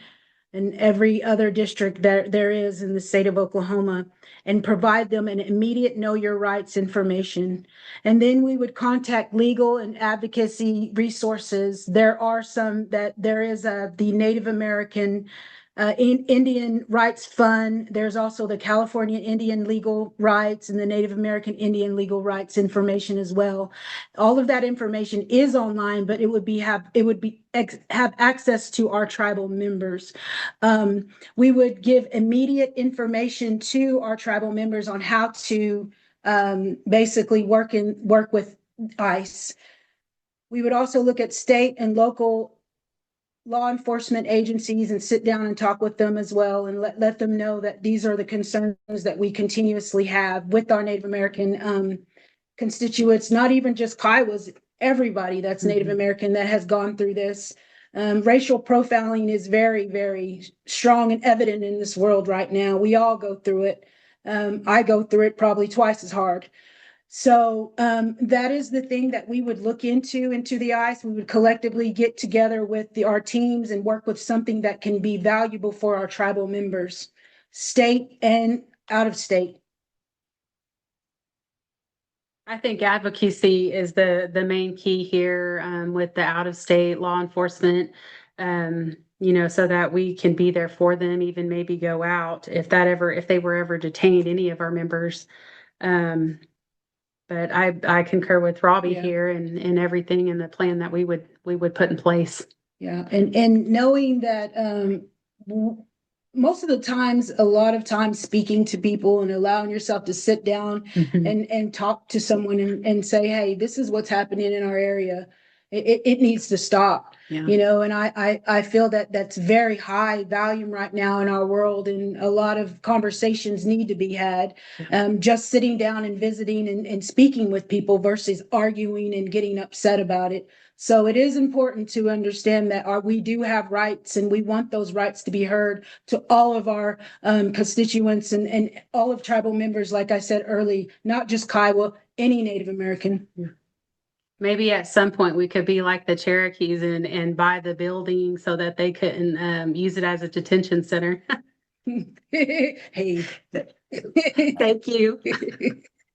and every other district that there is in the state of Oklahoma, and provide them an immediate know your rights information. And then we would contact legal and advocacy resources. There are some that there is the Native American Indian Rights Fund. There's also the California Indian Legal Rights and the Native American Indian Legal Rights information as well. All of that information is online, but it would have access to our tribal members. We would give immediate information to our tribal members on how to basically work with ICE. We would also look at state and local law enforcement agencies and sit down and talk with them as well, and let them know that these are the concerns that we continuously have with our Native American constituents, not even just Kiowas, everybody that's Native American that has gone through this. Racial profiling is very, very strong and evident in this world right now. We all go through it. I go through it probably twice as hard. So that is the thing that we would look into the ICE. We would collectively get together with our teams and work with something that can be valuable for our tribal members, state and out of state. I think advocacy is the main key here with the out of state law enforcement, so that we can be there for them, even maybe go out if they were ever detained, any of our members. But I concur with Robbie here and everything in the plan that we would put in place. Yeah, and knowing that most of the times, a lot of times speaking to people and allowing yourself to sit down and talk to someone and say, hey, this is what's happening in our area. It needs to stop, and I feel that that's very high volume right now in our world, and a lot of conversations need to be had. Just sitting down and visiting and speaking with people versus arguing and getting upset about it. So it is important to understand that we do have rights, and we want those rights to be heard to all of our constituents and all of tribal members, like I said early, not just Kiowa, any Native American. Maybe at some point we could be like the Cherokees and buy the building so that they couldn't use it as a detention center. Hey, Thank you.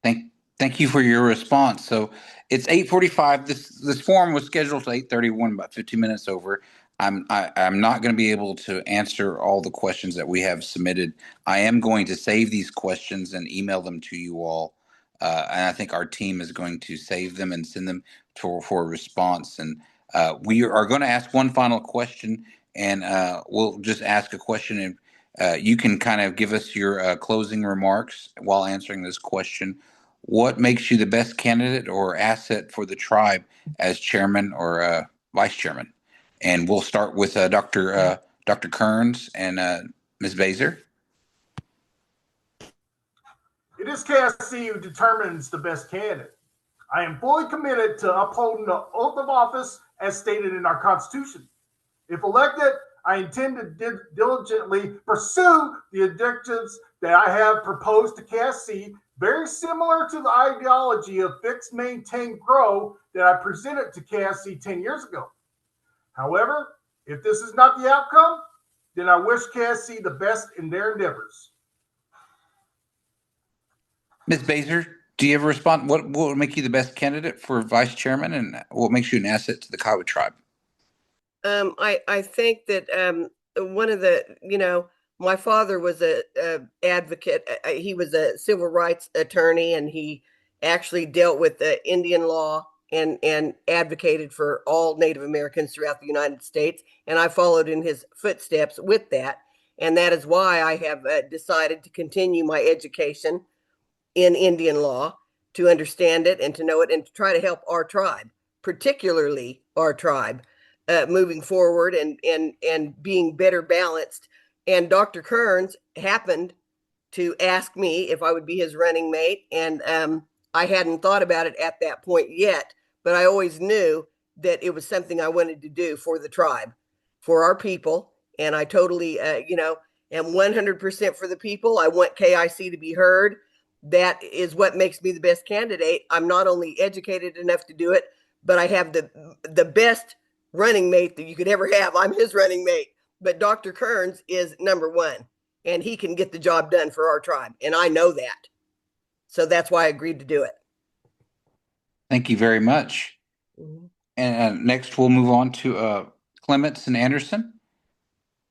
Thank you for your response. So it's 8:45. This forum was scheduled to 8:31, about 15 minutes over. I'm not going to be able to answer all the questions that we have submitted. I am going to save these questions and email them to you all. And I think our team is going to save them and send them for a response. And we are going to ask one final question, and we'll just ask a question, and you can kind of give us your closing remarks while answering this question. What makes you the best candidate or asset for the tribe as chairman or vice chairman? And we'll start with Dr. Kearns and Ms. Baser. It is KIC who determines the best candidate. I am fully committed to upholding the oath of office as stated in our Constitution. If elected, I intend to diligently pursue the objectives that I have proposed to KIC, very similar to the ideology of fix, maintain, grow that I presented to KIC 10 years ago. However, if this is not the outcome, then I wish KIC the best in their endeavors. Ms. Baser, do you have a response? What would make you the best candidate for vice chairman, and what makes you an asset to the Kiowa tribe? I think that one of the, my father was a advocate. He was a civil rights attorney, and he actually dealt with the Indian law and advocated for all Native Americans throughout the United States. And I followed in his footsteps with that. And that is why I have decided to continue my education in Indian law, to understand it and to know it, and to try to help our tribe, particularly our tribe, moving forward and being better balanced. And Dr. Kearns happened to ask me if I would be his running mate. And I hadn't thought about it at that point yet, but I always knew that it was something I wanted to do for the tribe, for our people. And I totally, am 100% for the people. I want KIC to be heard. That is what makes me the best candidate. I'm not only educated enough to do it, but I have the best running mate that you could ever have. I'm his running mate, but Dr. Kearns is number one, and he can get the job done for our tribe. And I know that. So that's why I agreed to do it. Thank you very much. Mm-hmm. And next we'll move on to ClementsAnderson.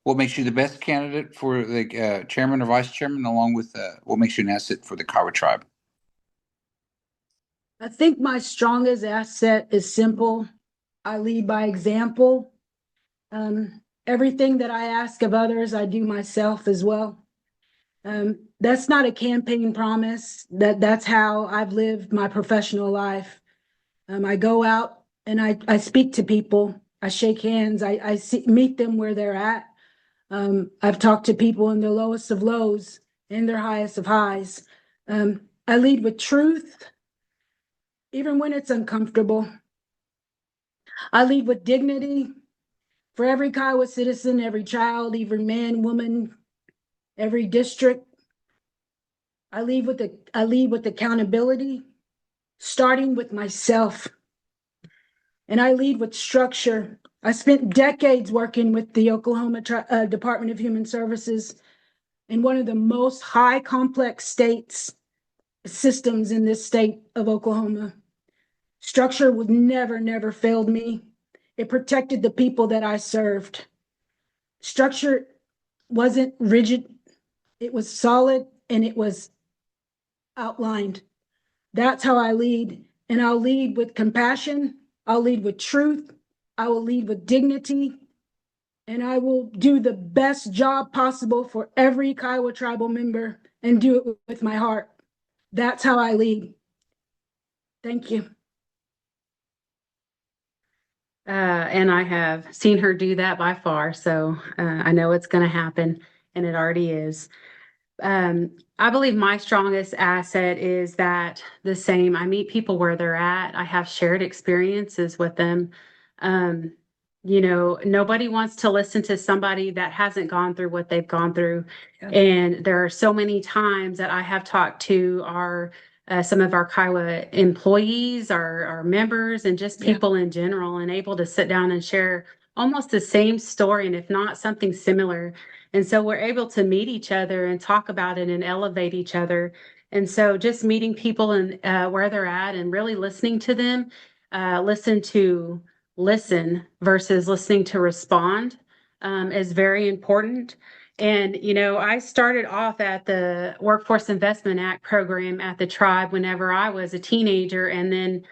What makes you the best candidate for the chairman or vice chairman, along with what makes you an asset for the Kiowa tribe? I think my strongest asset is simple. I lead by example. Everything that I ask of others, I do myself as well. That's not a campaign promise. That's how I've lived my professional life. I go out and I speak to people. I shake hands. I meet them where they're at. I've talked to people in the lowest of lows and their highest of highs. I lead with truth, even when it's uncomfortable. I lead with dignity for every Kiowa citizen, every child, every man, woman, every district. I lead with accountability, starting with myself. And I lead with structure. I spent decades working with the Oklahoma Department of Human Services in one of the most high complex systems in this state of Oklahoma. Structure would never failed me. It protected the people that I served. Structure wasn't rigid. It was solid and it was outlined. That's how I lead. And I'll lead with compassion. I'll lead with truth. I will lead with dignity. And I will do the best job possible for every Kiowa tribal member and do it with my heart. That's how I lead. Thank you. And I have seen her do that by far. So I know it's going to happen, and it already is. I believe my strongest asset is that the same. I meet people where they're at. I have shared experiences with them. Nobody wants to listen to somebody that hasn't gone through what they've gone through. Yeah. And there are so many times that I have talked to our some of our Kiowa employees, our members, and just Yeah. people in general, and able to sit down and share almost the same story, and if not something similar. And so we're able to meet each other and talk about it and elevate each other. And so just meeting people and where they're at and really listening to them, listen versus listening to respond, is very important. And, I started off at the Workforce Investment Act program at the tribe whenever I was a teenager, and then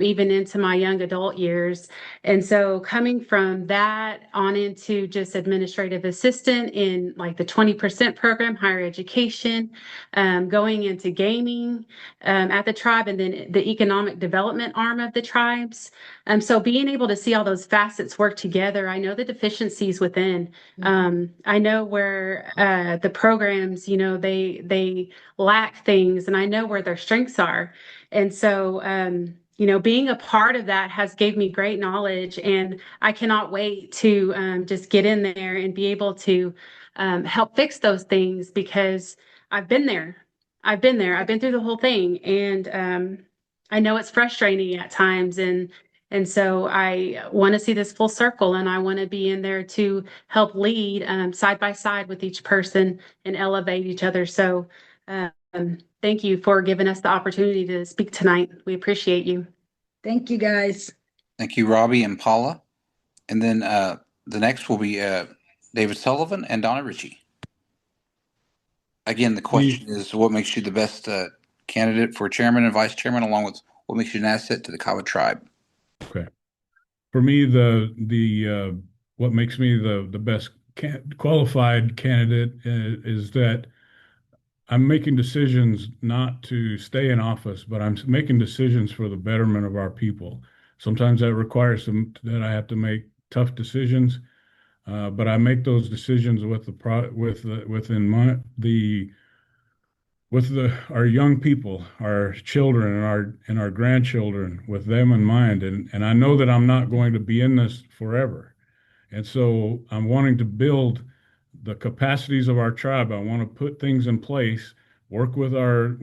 even into my young adult years. And so coming from that on into just administrative assistant in like the 20% program, higher education, going into gaming at the tribe, and then the economic development arm of the tribes. So being able to see all those facets work together, I know the deficiencies within. I know where the programs, they lack things, and I know where their strengths are. And so, being a part of that has gave me great knowledge, and I cannot wait to just get in there and be able to help fix those things, because I've been there. I've been there. I've been through the whole thing, and I know it's frustrating at times, and so I want to see this full circle, and I want to be in there to help lead side by side with each person and elevate each other. So thank you for giving us the opportunity to speak tonight. We appreciate you. Thank you, guys. Thank you, Robbie and Paula. And then the next will be David Sullivan and Donna Ritchie. Again, the question is, what makes you the best candidate for chairman and vice chairman, along with what makes you an asset to the Kiowa tribe? Okay. For me, the what makes me the best qualified candidate is that I'm making decisions not to stay in office, but I'm making decisions for the betterment of our people. Sometimes that requires that I have to make tough decisions, but I make those decisions with our young people, our children, and our grandchildren, with them in mind. And I know that I'm not going to be in this forever. And so I'm wanting to build the capacities of our tribe. I want to put things in place, work with our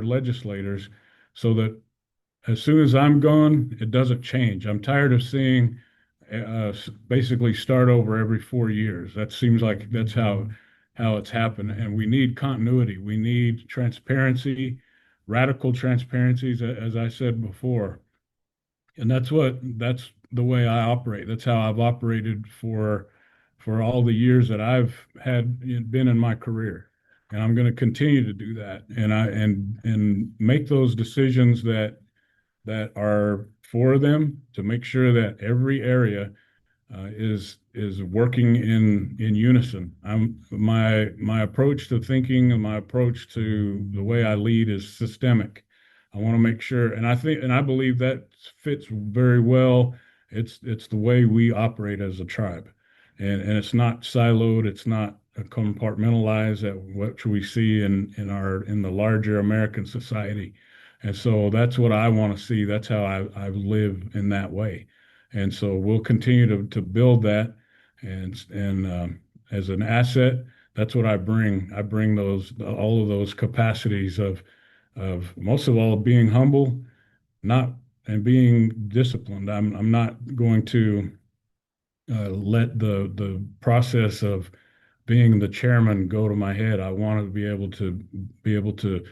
legislators, so that as soon as I'm gone, it doesn't change. I'm tired of seeing basically start over every 4 years. That seems like that's how it's happened. And we need continuity. We need transparency, radical transparencies, as I said before. And that's the way I operate. That's how I've operated for all the years that I've been in my career. And I'm going to continue to do that. And make those decisions that are for them, to make sure that every area is working in unison. My approach to thinking and my approach to the way I lead is systemic. I want to make sure, and I believe that fits very well. It's the way we operate as a tribe, and it's not siloed. It's not compartmentalized at what we see in the larger American society. And so that's what I want to see. That's how I live in that way. And so we'll continue to build that, and as an asset, that's what I bring. I bring all of those capacities of most of all being humble, not and being disciplined. I'm not going to let the process of being the chairman go to my head. I want to be able to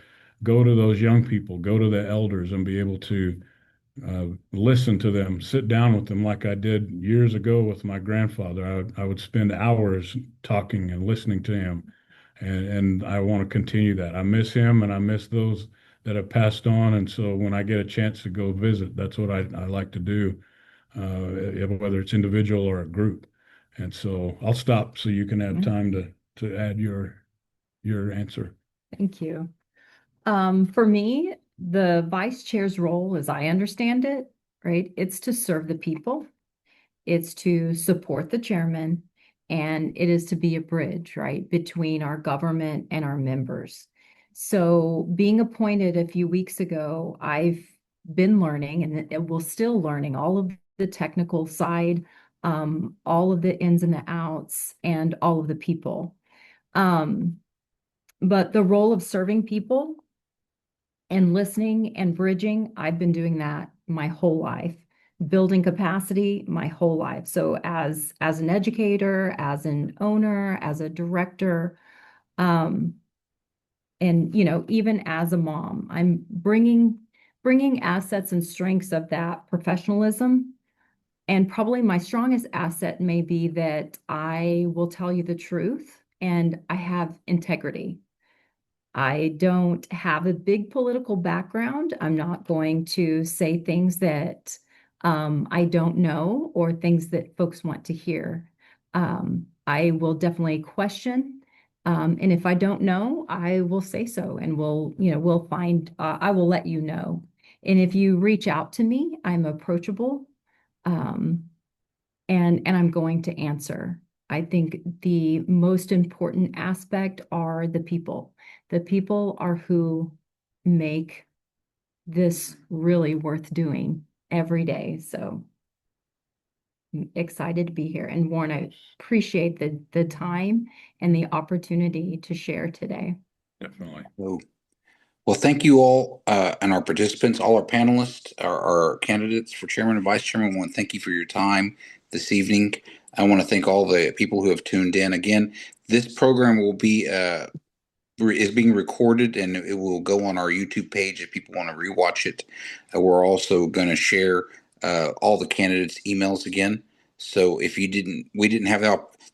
go to those young people, go to the elders, and be able to listen to them, sit down with them like I did years ago with my grandfather. I would spend hours talking and listening to him, and I want to continue that. I miss him, and I miss those that have passed on. And so when I get a chance to go visit, that's what I like to do, whether it's individual or a group. And so I'll stop so you can have time to add your answer. Thank you. For me, the vice chair's role, as I understand it, right, it's to serve the people, it's to support the chairman, and it is to be a bridge, right, between our government and our members. So being appointed a few weeks ago, I've been learning, and we're still learning all of the technical side, all of the ins and the outs, and all of the people. But the role of serving people And listening and bridging, I've been doing that my whole life. Building capacity my whole life. So as an educator, as an owner, as a director, and even as a mom, I'm bringing assets and strengths of that professionalism. And probably my strongest asset may be that I will tell you the truth and I have integrity. I don't have a big political background. I'm not going to say things that I don't know or things that folks want to hear. I will definitely question. And if I don't know, I will say so and we'll find, I will let you know. And if you reach out to me, I'm approachable. And I'm going to answer. I think the most important aspect are the people. The people are who make this really worth doing every day. So I'm excited to be here. And Warren, I appreciate the time and the opportunity to share today. Definitely. Well, thank you all and our participants, all our panelists, our candidates for chairman and vice chairman. I want to thank you for your time this evening. I want to thank all the people who have tuned in. Again, this program will be is being recorded and it will go on our YouTube page if people want to rewatch it. We're also going to share all the candidates' emails again. So if we didn't have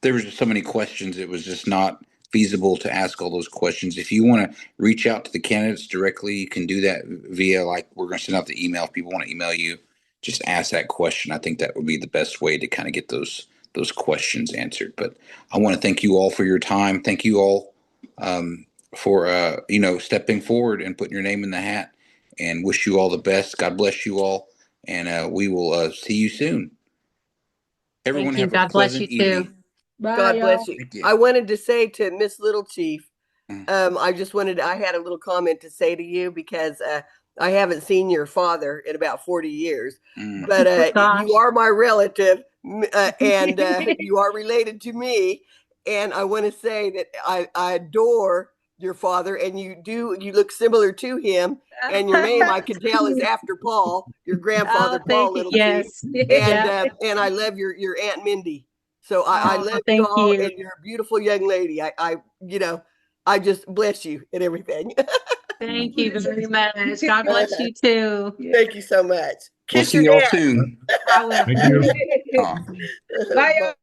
there was just so many questions, it was just not feasible to ask all those questions. If you want to reach out to the candidates directly, you can do that via, like, we're going to send out the email. If people want to email you, just ask that question. I think that would be the best way to kind of get those questions answered. But I want to thank you all for your time. Thank you all for stepping forward and putting your name in the hat, and wish you all the best. God bless you all, and we will see you soon. Everyone Thank you. have a God bless pleasant you too. evening. Bye, God y'all. bless you. Thank you. I wanted to say to Miss Little Chief, Mm. I had a little comment to say to you because I haven't seen your father in about 40 years, Mm. but Gosh. you are my relative and you are related to me. And I want to say that I adore your father, and you look similar to him. And your name, I can tell, is after Paul, your grandfather, Oh, Paul thank you. Little Chief. Yes. And Yeah. and I love your Aunt Mindy. So I Oh, love you thank all, you. and you're a beautiful young lady. I just bless you and everything. Thank you very much. God bless you too. Thank you so much. We'll Kiss see your y'all dad. soon. I will. Thank you. Uh, Bye, y'all.